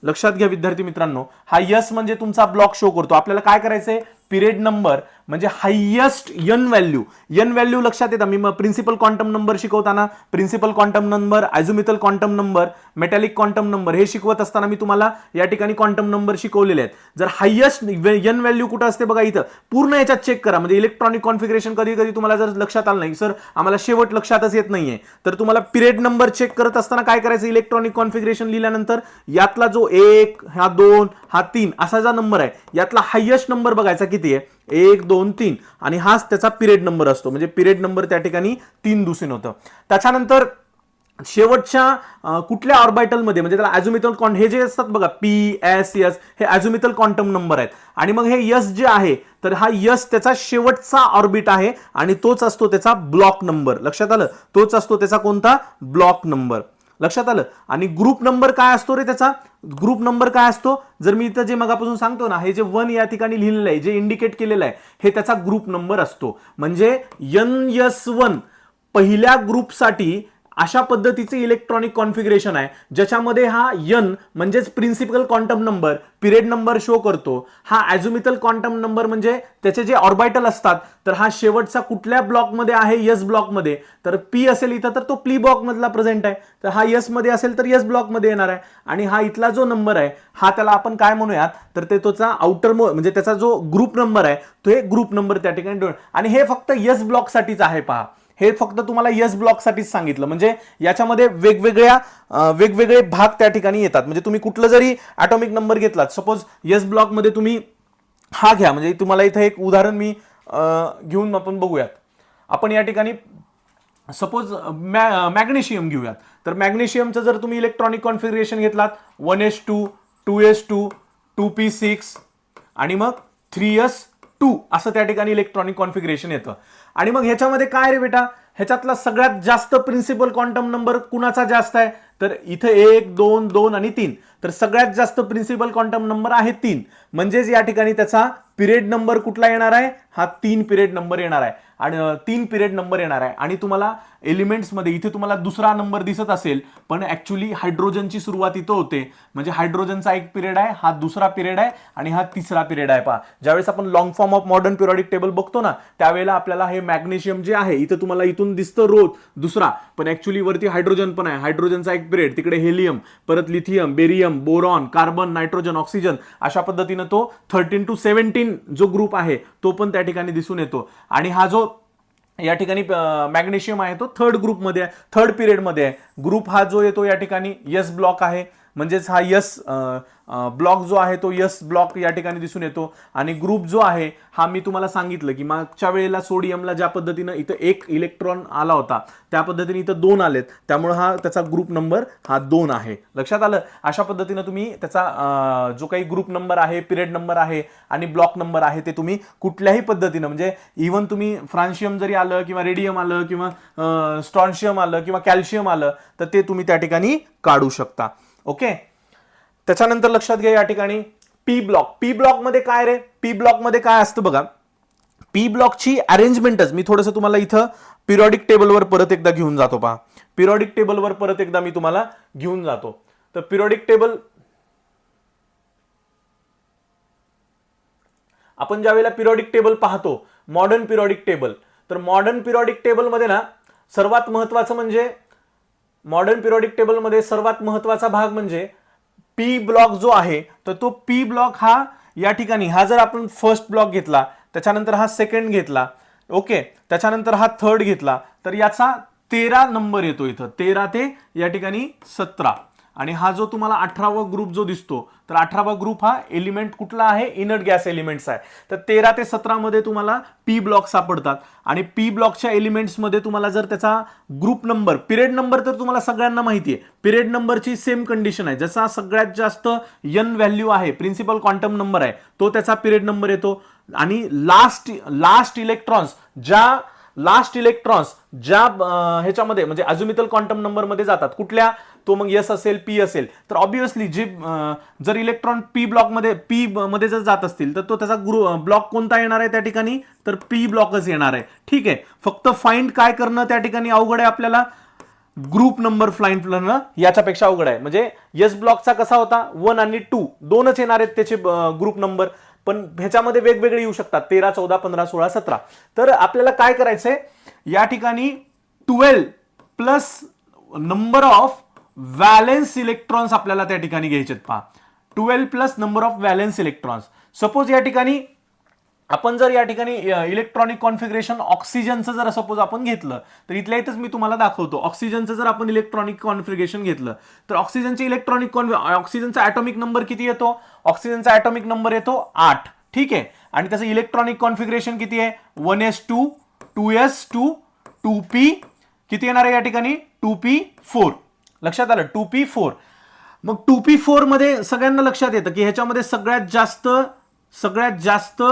लक्षात घ्या विद्यार्थी मित्रांनो, हा यस म्हणजे तुमचा ब्लॉक शो करतो. आपल्याला काय करायचंय, पिरियड नंबर म्हणजे हायेस्ट एन व्हॅल्यू लक्षात येतं. मी प्रिन्सिपल क्वांटम नंबर शिकवताना principal quantum number, azimuthal quantum number, metallic quantum number हे शिकवत असताना मी तुम्हाला या ठिकाणी क्वांटम नंबर शिकवलेले आहेत. जर हायेस्ट एन व्हॅल्यू कुठं असते बघा इथं पूर्ण याच्यात चेक करा. म्हणजे इलेक्ट्रॉनिक कॉन्फिगरेशन कधी कधी तुम्हाला जर लक्षात आलं नाही, सर आम्हाला शेवट लक्षातच येत नाहीये, तर तुम्हाला पिरियड नंबर चेक करत असताना काय करायचं, इलेक्ट्रॉनिक कॉन्फिगरेशन लिहिल्यानंतर यातला जो 1 हा 2 हा 3 असा जो नंबर आहे यातला हायेस्ट नंबर बघायचा किती आहे, 1 2 3 आणि हाच त्याचा पिरियड नंबर असतो. म्हणजे पिरियड नंबर त्या ठिकाणी 3 दिसून होतं. त्याच्यानंतर शेवटच्या कुठल्या ऑर्बिटल मध्ये म्हणजे त्याला अॅझोमिथल हे जे असतात बघा पी एस एस हे अॅझोमिथल क्वांटम नंबर आहेत. आणि मग हे यस जे आहे तर हा यस त्याचा शेवटचा ऑर्बिट आहे आणि तोच असतो त्याचा ब्लॉक नंबर. लक्षात आलं, तोच असतो त्याचा कोणता ब्लॉक नंबर. लक्षात आलं. आणि ग्रुप नंबर काय असतो रे त्याचा, ग्रुप नंबर काय असतो, जर मी इथं जे मगापासून सांगतो ना, हे जे 1 या ठिकाणी लिहिलेलं आहे, जे इंडिकेट केलेलं आहे हे त्याचा ग्रुप नंबर असतो. म्हणजे NS1 पहिल्या ग्रुपसाठी अशा पद्धतीचे इलेक्ट्रॉनिक कॉन्फिगरेशन आहे ज्याच्यामध्ये हा एन म्हणजेच principal quantum number period number show करतो. हा अॅझोमिथल क्वांटम नंबर म्हणजे त्याचे जे ऑर्बिटल असतात तर हा शेवटचा कुठल्या ब्लॉकमध्ये आहे, यस ब्लॉकमध्ये. तर पी असेल इथं तर तो पी ब्लॉक मधला प्रेझेंट आहे, तर हा यस मध्ये असेल तर यस ब्लॉक मध्ये येणार आहे. आणि हा इथला जो नंबर आहे हा त्याला आपण काय म्हणूयात तर ते तोचा आउटर म्हणजे त्याचा जो ग्रुप नंबर आहे तो हे ग्रुप नंबर त्या ठिकाणी. आणि हे फक्त यस ब्लॉक साठीच आहे पहा, हे फक्त तुम्हाला यस ब्लॉक साठीच सांगितलं. म्हणजे याच्यामध्ये वेगवेगळे भाग त्या ठिकाणी येतात. म्हणजे तुम्ही कुठलं जरी ॲटॉमिक नंबर घेतलात, सपोज यस ब्लॉक मध्ये तुम्ही हा घ्या, म्हणजे तुम्हाला इथं एक उदाहरण मी घेऊन आपण बघूयात. आपण या ठिकाणी सपोज मॅग्नेशियम घेऊयात. तर मॅग्नेशियमचं जर तुम्ही इलेक्ट्रॉनिक कॉन्फिगरेशन घेतलात 1s2 2s2 2p6 आणि मग 3s2 असं त्या ठिकाणी इलेक्ट्रॉनिक कॉन्फिगरेशन येतं. आणि मग ह्याच्यामध्ये काय रे बेटा, ह्याच्यातला सगळ्यात जास्त प्रिन्सिपल क्वांटम नंबर कुणाचा जास्त आहे, तर इथं 1 2 2 आणि 3. तर सगळ्यात जास्त प्रिन्सिपल क्वांटम नंबर आहे 3. म्हणजेच या ठिकाणी त्याचा पिरियड नंबर कुठला येणार आहे, हा 3 पिरियड नंबर येणार आहे. आणि 3 पिरियड नंबर येणार आहे. आणि तुम्हाला एलिमेंट्स मध्ये इथे तुम्हाला दुसरा नंबर दिसत असेल, पण ऍक्च्युली हायड्रोजनची सुरुवात इथं होते. म्हणजे हायड्रोजनचा एक पिरियड आहे, हा दुसरा पिरियड आहे आणि हा तिसरा पिरियड आहे. पहा, ज्यावेळेस आपण long form of modern periodic table बघतो ना, त्यावेळेला आपल्याला हे मॅग्नेशियम जे आहे इथं तुम्हाला इथून दिसतं रोज दुसरा, पण ऍक्च्युली वरती हायड्रोजन पण आहे. हायड्रोजनचा एक पिरियड, तिकडे हेलियम, परत lithium, barium, boron, carbon, nitrogen, oxygen, अशा पद्धतीनं तो 13 to 17 जो ग्रुप आहे तो पण त्या ठिकाणी दिसून येतो. आणि हा जो या ठिकाणी मॅग्नेशियम आहे तो थर्ड ग्रुपमध्ये आहे, थर्ड पिरियडमध्ये आहे. ग्रुप हा जो येतो या ठिकाणी यस ब्लॉक आहे. म्हणजेच हा यस ब्लॉक जो आहे तो यस ब्लॉक या ठिकाणी दिसून येतो. आणि ग्रुप जो आहे हा मी तुम्हाला सांगितलं की मागच्या वेळेला सोडियमला ज्या पद्धतीनं इथं 1 इलेक्ट्रॉन आला होता त्या पद्धतीने इथं 2 आलेत, त्यामुळे हा त्याचा ग्रुप नंबर हा 2 आहे. लक्षात आलं. अशा पद्धतीनं तुम्ही त्याचा जो काही ग्रुप नंबर आहे, पिरियड नंबर आहे आणि ब्लॉक नंबर आहे ते तुम्ही कुठल्याही पद्धतीनं, म्हणजे इव्हन तुम्ही फ्रान्शियम जरी आलं किंवा रेडियम आलं किंवा स्ट्रॉन्शियम आलं किंवा कॅल्शियम आलं तर ते तुम्ही त्या ठिकाणी काढू शकता. ओके. त्याच्यानंतर लक्षात घ्या या ठिकाणी पी ब्लॉक. पी ब्लॉक मध्ये काय रे, पी ब्लॉक मध्ये काय असतं बघा, पी ब्लॉकची अरेंजमेंटच मी थोडंसं तुम्हाला इथं पिरियडिक टेबलवर परत एकदा घेऊन जातो. पहा, पिरियडिक टेबलवर परत एकदा मी तुम्हाला घेऊन जातो. तर पिरियडिक टेबल आपण ज्या वेळेला पिरियडिक टेबल पाहतो, मॉडर्न पिरियडिक टेबल, तर मॉडर्न पिरियडिक टेबल मध्ये ना सर्वात महत्वाचं म्हणजे मॉडर्न पिरियडिक टेबल मध्ये सर्वात महत्वाचा भाग म्हणजे पी ब्लॉक जो आहे, तर तो पी ब्लॉक हा या ठिकाणी, हा जर आपण फर्स्ट ब्लॉक घेतला, त्याच्यानंतर हा सेकंड घेतला, ओके, त्याच्यानंतर हा थर्ड घेतला, तर याचा 13 नंबर येतो इथं, 13 ते या ठिकाणी 17. आणि हा जो तुम्हाला 18वा ग्रुप जो दिसतो, तर 18वा ग्रुप हा एलिमेंट कुठला आहे, इनर्ट गॅस एलिमेंट्स आहे. तर 13 ते 17 मध्ये तुम्हाला पी ब्लॉक सापडतात. आणि पी ब्लॉकच्या एलिमेंट्स मध्ये तुम्हाला जर त्याचा ग्रुप नंबर, पिरियड नंबर तर तुम्हाला सगळ्यांना माहिती आहे, पिरियड नंबरची सेम कंडिशन आहे. जसा सगळ्यात जास्त एन व्हॅल्यू आहे, प्रिन्सिपल क्वांटम नंबर आहे, तो त्याचा पिरियड नंबर येतो. आणि लास्ट इलेक्ट्रॉन्स ज्या ह्याच्यामध्ये म्हणजे अझोमिथल क्वांटम नंबर मध्ये जातात, कुठल्या, तो मग एस असेल, पी असेल, तर ऑब्विसली जे जर इलेक्ट्रॉन पी ब्लॉक मध्ये जर जात असतील तर तो त्याचा ब्लॉक कोणता येणार आहे त्या ठिकाणी, तर पी ब्लॉकच येणार आहे. ठीक आहे. फक्त फाइंड काय करणं त्या ठिकाणी अवघड आहे आपल्याला, ग्रुप नंबर फाइंड करणं याच्यापेक्षा अवघड आहे. म्हणजे एस ब्लॉकचा कसा होता, 1 आणि 2 दोनच येणार आहेत त्याचे ग्रुप नंबर. पण ह्याच्यामध्ये वेगवेगळे येऊ शकतात, 13, 14, 15, 16, 17. तर आपल्याला काय करायचंय या ठिकाणी 12 plus number of valence electrons आपल्याला त्या ठिकाणी घ्यायचे. पहा 12 plus number of valence electrons. Suppose या ठिकाणी आपण जर या ठिकाणी इलेक्ट्रॉनिक कॉन्फिगरेशन ऑक्सिजनचं जर सपोज आपण घेतलं, तर इथल्या इथंच मी तुम्हाला दाखवतो. ऑक्सिजनचं जर आपण इलेक्ट्रॉनिक कॉन्फिगरेशन घेतलं तर ऑक्सिजनचा ॲटॉमिक नंबर किती येतो? ऑक्सिजनचा ॲटॉमिक नंबर येतो 8. ठीक आहे. आणि त्याचं इलेक्ट्रॉनिक कॉन्फिगरेशन किती आहे? 1s2 2s2 2p किती येणार आहे या ठिकाणी? 2p4. लक्षात आलं? 2p4. मग 2p4 मध्ये सगळ्यांना लक्षात येतं की ह्याच्यामध्ये सगळ्यात जास्त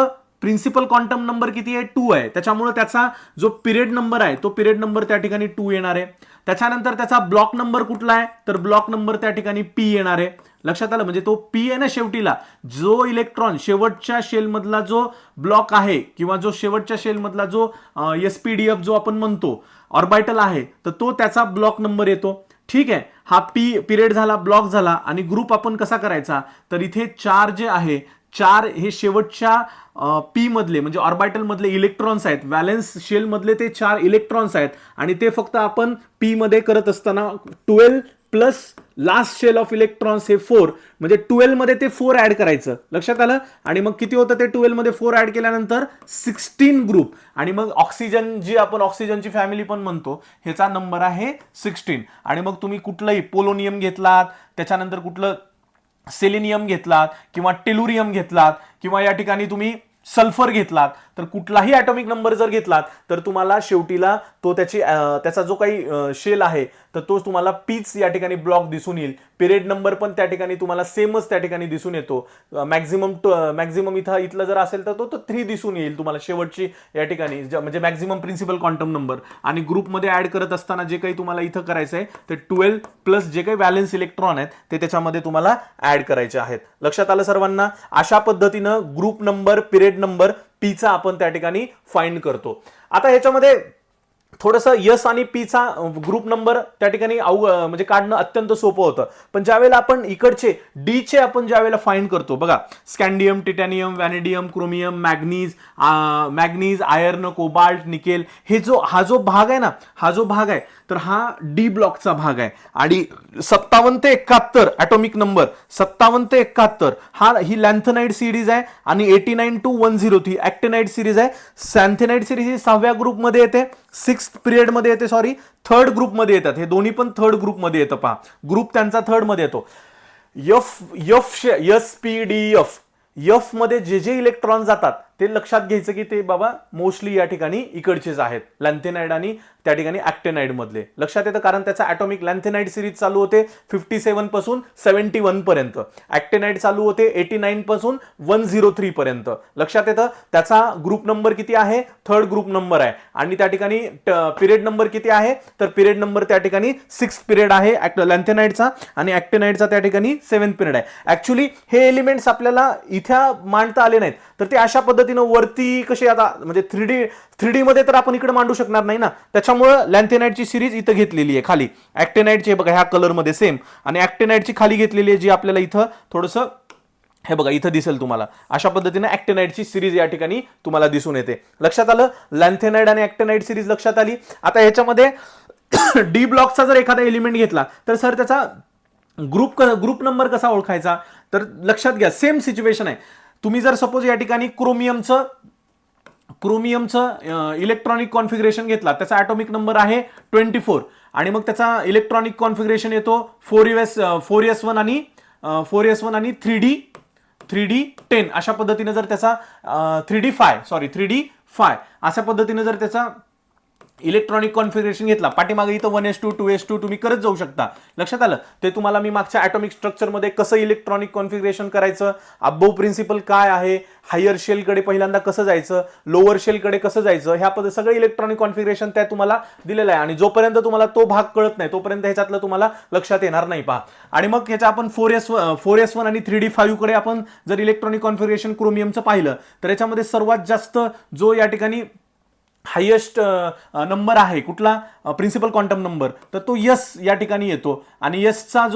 प्रिन्सिपल क्वांटम नंबर किती आहे? 2 आहे. त्याच्यामुळे त्याचा जो पिरियड नंबर आहे तो पिरियड नंबर त्या ठिकाणी 2 येणार आहे. त्याच्यानंतर त्याचा ब्लॉक नंबर कुठला आहे? तर ब्लॉक नंबर त्या ठिकाणी p येणार आहे. लक्षात आलं? म्हणजे तो p आहे ना शेवटीला, जो इलेक्ट्रॉन शेवटच्या शेलमधला जो ब्लॉक आहे किंवा जो शेवटच्या शेलमधला जो sp-df जो आपण म्हणतो ऑर्बिटल आहे, तर तो त्याचा ब्लॉक नंबर येतो. ठीक आहे. हा p पिरियड झाला, ब्लॉक झाला. आणि ग्रुप आपण कसा करायचा? तर इथे 4 जे आहे, 4 हे शेवटच्या पी मधले म्हणजे ऑर्बिटल मधले इलेक्ट्रॉन्स आहेत. व्हॅलेन्स शेल मधले ते 4 इलेक्ट्रॉन्स आहेत आणि ते फक्त आपण पी मध्ये करत असताना 12 plus last shell of electrons हे 4, म्हणजे 12 मध्ये ते 4 ऍड करायचं. लक्षात आलं? आणि मग किती होतं ते 12 मध्ये 4 ऍड केल्यानंतर 16 ग्रुप. आणि मग ऑक्सिजन जी आपण ऑक्सिजनची फॅमिली पण म्हणतो ह्याचा नंबर आहे 16. आणि मग तुम्ही कुठलंही पोलोनियम घेतलात, त्याच्यानंतर कुठलं सेलेनियम घेतलात किंवा टेलुरियम घेतलात किंवा या ठिकाणी तुम्ही सल्फर घेतलात, तर कुठलाही ॲटॉमिक नंबर जर घेतलात तर तुम्हाला शेवटीला तो त्याचा जो काही शेल आहे तर तो तुम्हाला पीच या ठिकाणी ब्लॉक दिसून येईल. पिरियड नंबर पण त्या ठिकाणी तुम्हाला सेमच त्या ठिकाणी दिसून येतो. मॅक्झिमम इथलं जर असेल तर तो 3 दिसून येईल तुम्हाला शेवटची या ठिकाणी, म्हणजे मॅक्झिमम प्रिन्सिपल क्वांटम नंबर. आणि ग्रुपमध्ये ऍड करत असताना जे काही तुम्हाला इथं करायचं आहे ते 12 प्लस जे काही व्हॅलेन्स इलेक्ट्रॉन आहेत ते त्याच्यामध्ये तुम्हाला ऍड करायचे आहेत. लक्षात आलं सर्वांना? अशा पद्धतीनं ग्रुप नंबर, पिरियड नंबर, पीचा आपण त्या ठिकाणी फाइंड करतो. आता ह्याच्यामध्ये थोडंसं यस आणि पीचा ग्रुप नंबर त्या ठिकाणी म्हणजे काढणं अत्यंत सोपं होतं. पण ज्यावेळेला आपण इकडचे डीचे आपण ज्यावेळेला फाइंड करतो, बघा scandium, titanium, vanadium, chromium, manganese, iron, cobalt, nickel, हा जो भाग आहे ना, हा जो भाग आहे तर हा डी ब्लॉकचा भाग आहे. आणि 57 ते 71 ॲटॉमिक नंबर 57 ते 71 ही लॅन्थेनाइड सिरीज आहे. आणि 89 to 103 ॲक्टिनाइड सिरीज आहे. सॅन्थेनाइड सिरीज ही 6व्या ग्रुपमध्ये येते, 6th पिरियड मध्ये येते, सॉरी 3rd ग्रुपमध्ये येतात. हे दोन्ही पण 3rd ग्रुपमध्ये येतं. पहा ग्रुप त्यांचा 3rd मध्ये येतो. sp-df एफ मध्ये जे इलेक्ट्रॉन जातात ते लक्षात घ्यायचं की ते बाबा मोस्टली या ठिकाणी इकडचेच आहेत, लॅन्थेनाइड आणि त्या ठिकाणी ॲक्टिनाइड मधले. लक्षात येतं कारण त्याचा ॲटॉमिक लॅन्थेनाइड सिरीज चालू होते 57 पासून 71 पर्यंत, ॲक्टिनाइड चालू होते 89 पासून 103 पर्यंत. लक्षात येतं? त्याचा ग्रुप नंबर किती आहे? 3rd ग्रुप नंबर आहे. आणि त्या ठिकाणी पिरियड नंबर किती आहे? तर पिरियड नंबर त्या ठिकाणी 6th पिरियड आहे लॅन्थेनाइडचा आणि ॲक्टिनाइडचा त्या ठिकाणी 7th पिरियड आहे. ऍक्च्युली हे एलिमेंट्स आपल्याला इथे मांडता आले नाहीत, तर ते अशा पद्धतीनं वरती कसे आता म्हणजे 3D मध्ये तर आपण इकडे मांडू शकणार नाही ना, त्याच्यामुळे लॅन्थेनाइडची सिरीज इथं घेतलेली आहे खाली. ॲक्टिनाइडची बघा ह्या कलर मध्ये सेम, आणि ॲक्टिनाइडची खाली घेतलेली आहे जी आपल्याला इथं थोडंसं हे बघा इथं दिसेल तुम्हाला. अशा पद्धतीने ॲक्टिनाइडची सिरीज या ठिकाणी तुम्हाला दिसून येते. लक्षात आलं? लॅन्थेनाइड आणि ॲक्टिनाइड सिरीज लक्षात आली. आता ह्याच्यामध्ये डी ब्लॉकचा जर एखादा एलिमेंट घेतला तर सर त्याचा ग्रुप नंबर कसा ओळखायचा? तर लक्षात घ्या सेम सिच्युएशन आहे. तुम्ही जर सपोज या ठिकाणी क्रोमियमचं इलेक्ट्रॉनिक कॉन्फिगरेशन घेतला, त्याचा ॲटॉमिक नंबर आहे 24 आणि मग त्याचा इलेक्ट्रॉनिक कॉन्फिगरेशन येतो 4s1 आणि 3d10 अशा पद्धतीने जर त्याचा 3d5 अशा पद्धतीने जर त्याचा इलेक्ट्रॉनिक कॉन्फिगरेशन घेतला, पाठीमागे इथं 1s2 2s2 तुम्ही करत जाऊ शकता. लक्षात आलं? ते तुम्हाला मी मागच्या ॲटॉमिक स्ट्रक्चरमध्ये कसं इलेक्ट्रॉनिक कॉन्फिगरेशन करायचं, अबोव प्रिन्सिपल काय आहे, हायर शेलकडे पहिल्यांदा कसं जायचं, लोअर शेलकडे कसं जायचं, ह्या पद्धती सगळं इलेक्ट्रॉनिक कॉन्फिगरेशन त्या तुम्हाला दिलेलं आहे. आणि जोपर्यंत तुम्हाला तो भाग कळत नाही तोपर्यंत ह्याच्यातलं तुम्हाला लक्षात येणार नाही. पहा, आणि मग ह्याच्या आपण 4s1 आणि 3d5 कडे आपण जर इलेक्ट्रॉनिक कॉन्फिगरेशन क्रोमियमचं पाहिलं तर याच्यामध्ये सर्वात जास्त जो या ठिकाणी हायेस्ट नंबर आहे कुठला प्रिन्सिपल क्वांटम नंबर, तर तो यस या ठिकाणी येतो. आणि यसचा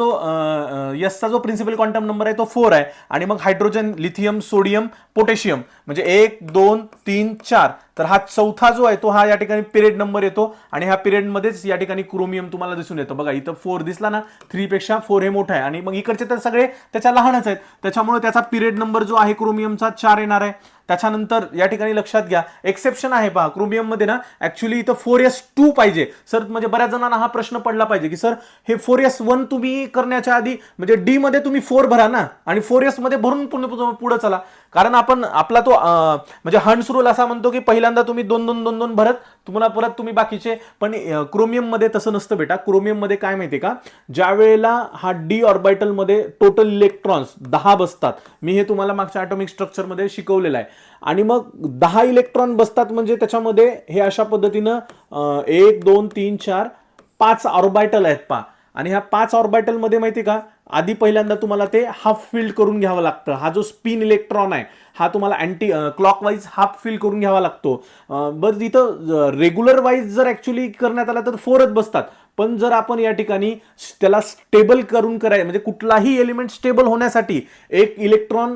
जो प्रिन्सिपल क्वांटम नंबर आहे तो 4 आहे. आणि मग हायड्रोजन, लिथियम, सोडियम, पोटॅशियम म्हणजे 1 2 3 4, तर हा चौथा जो आहे तो हा या ठिकाणी पिरियड नंबर येतो. आणि ह्या पिरियडमध्येच या ठिकाणी क्रोमियम तुम्हाला दिसून येतं. बघा इथं 4 दिसला ना, 3 पेक्षा 4 हे मोठं आहे. आणि मग इकडचे तर सगळे त्याच्या लहानच आहेत, त्याच्यामुळे त्याचा पिरियड नंबर जो आहे क्रोमियमचा 4 येणार आहे. त्याच्यानंतर या ठिकाणी लक्षात घ्या, एक्सेप्शन आहे पहा क्रोमियम मध्ये ना, ऍक्च्युली इथं 4s2 पाहिजे सर. म्हणजे बऱ्याच जणांना हा प्रश्न पडला पाहिजे की सर हे 4s1 तुम्ही करण्याच्या आधी म्हणजे डी मध्ये तुम्ही 4 भरा ना, आणि 4s मध्ये भरून पुढे चला. कारण आपण आपला तो म्हणजे हंट्स रूल असा म्हणतो की पहिल्यांदा तुम्ही 2 2 2 2 भरत तुम्हाला परत तुम्ही बाकीचे. पण क्रोमियम मध्ये तसं नसतं बेटा. क्रोमियम मध्ये काय माहितीये का, ज्या वेळेला हा डी ऑर्बिटल मध्ये टोटल इलेक्ट्रॉन्स 10 बसतात, मी हे तुम्हाला मागच्या ॲटॉमिक स्ट्रक्चर मध्ये शिकवलेलं आहे. आणि मग 10 इलेक्ट्रॉन बसतात म्हणजे त्याच्यामध्ये हे अशा पद्धतीनं 1 2 3 4 5 ऑर्बिटल आहेत पहा. आणि ह्या 5 ऑर्बिटल मध्ये माहिती का, आधी पहिल्यांदा तुम्हाला ते हाफ फिल्ड करून घ्यावं लागतं. हा जो स्पिन इलेक्ट्रॉन आहे हा तुम्हाला अँटी क्लॉकवाईज हाफ फिल करून घ्यावा लागतो. बरं इथं रेग्युलर वाईज जर ऍक्च्युली करण्यात आला तर 4च बसतात. पण जर आपण या ठिकाणी त्याला स्टेबल करून करायचं म्हणजे कुठलाही एलिमेंट स्टेबल होण्यासाठी एक इलेक्ट्रॉन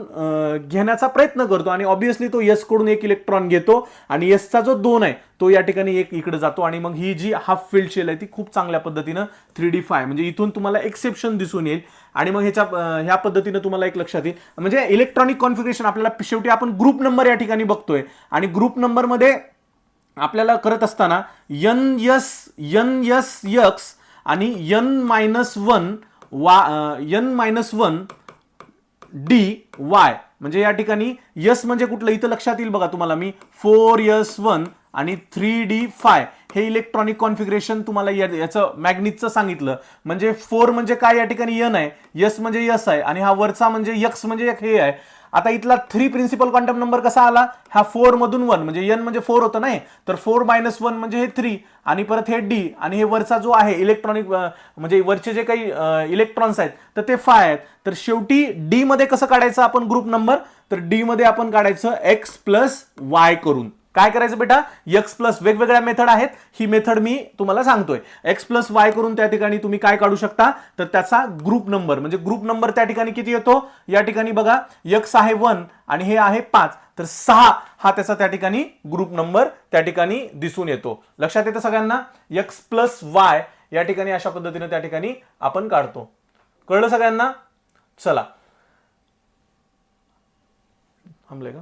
घेण्याचा प्रयत्न करतो. आणि ऑब्व्हियसली तो यस कडून एक इलेक्ट्रॉन घेतो आणि यसचा जो 2 आहे तो या ठिकाणी एक इकडे जातो. आणि मग ही जी हाफ फील्ड शेल आहे ती खूप चांगल्या पद्धतीनं 3D5 म्हणजे इथून तुम्हाला एक्सेप्शन दिसून येईल. आणि मग ह्या पद्धतीनं तुम्हाला एक लक्षात येईल म्हणजे इलेक्ट्रॉनिक कॉन्फिगरेशन आपल्याला शेवटी आपण ग्रुप नंबर या ठिकाणी बघतोय. आणि ग्रुप नंबर मध्ये आपल्याला करत असताना NS आणि N-1 DY म्हणजे या ठिकाणी यस म्हणजे कुठलं इथं लक्षात येईल बघा तुम्हाला. मी 4s1 आणि 3d5 हे इलेक्ट्रॉनिक कॉन्फिगरेशन तुम्हाला याचं मॅग्नीटचं सांगितलं. म्हणजे 4 म्हणजे काय या ठिकाणी N आहे, यस म्हणजे यस आहे, आणि हा वरचा म्हणजे यक्स म्हणजे हे आहे. आता इथला 3 प्रिन्सिपल क्वांटम नंबर कसा आला, हा 4 मधून 1 म्हणजे n म्हणजे 4 होतं नाही, तर 4 - 1 म्हणजे हे 3 आणि परत हे d आणि हे वरचा जो आहे इलेक्ट्रॉनिक म्हणजे वरचे जे काही इलेक्ट्रॉन्स आहेत तर ते 5 आहेत. तर शेवटी डी मध्ये कसं काढायचं आपण ग्रुप नंबर, तर डी मध्ये आपण काढायचं x प्लस वाय करून. काय करायचं बेटा, एक्स प्लस वेगवेगळ्या मेथड आहेत, ही मेथड मी तुम्हाला सांगतोय. एक्स प्लस वाय करून त्या ठिकाणी तुम्ही काय काढू शकता, तर त्याचा ग्रुप नंबर म्हणजे ग्रुप नंबर त्या ठिकाणी किती येतो या ठिकाणी बघा, एक्स आहे 1 आणि हे आहे 5, तर 6 हा त्याचा त्या ठिकाणी ग्रुप नंबर त्या ठिकाणी दिसून येतो. लक्षात येतं सगळ्यांना. एक्स प्लस वाय या ठिकाणी अशा पद्धतीने त्या ठिकाणी आपण काढतो. कळलं सगळ्यांना. चला थांबले का.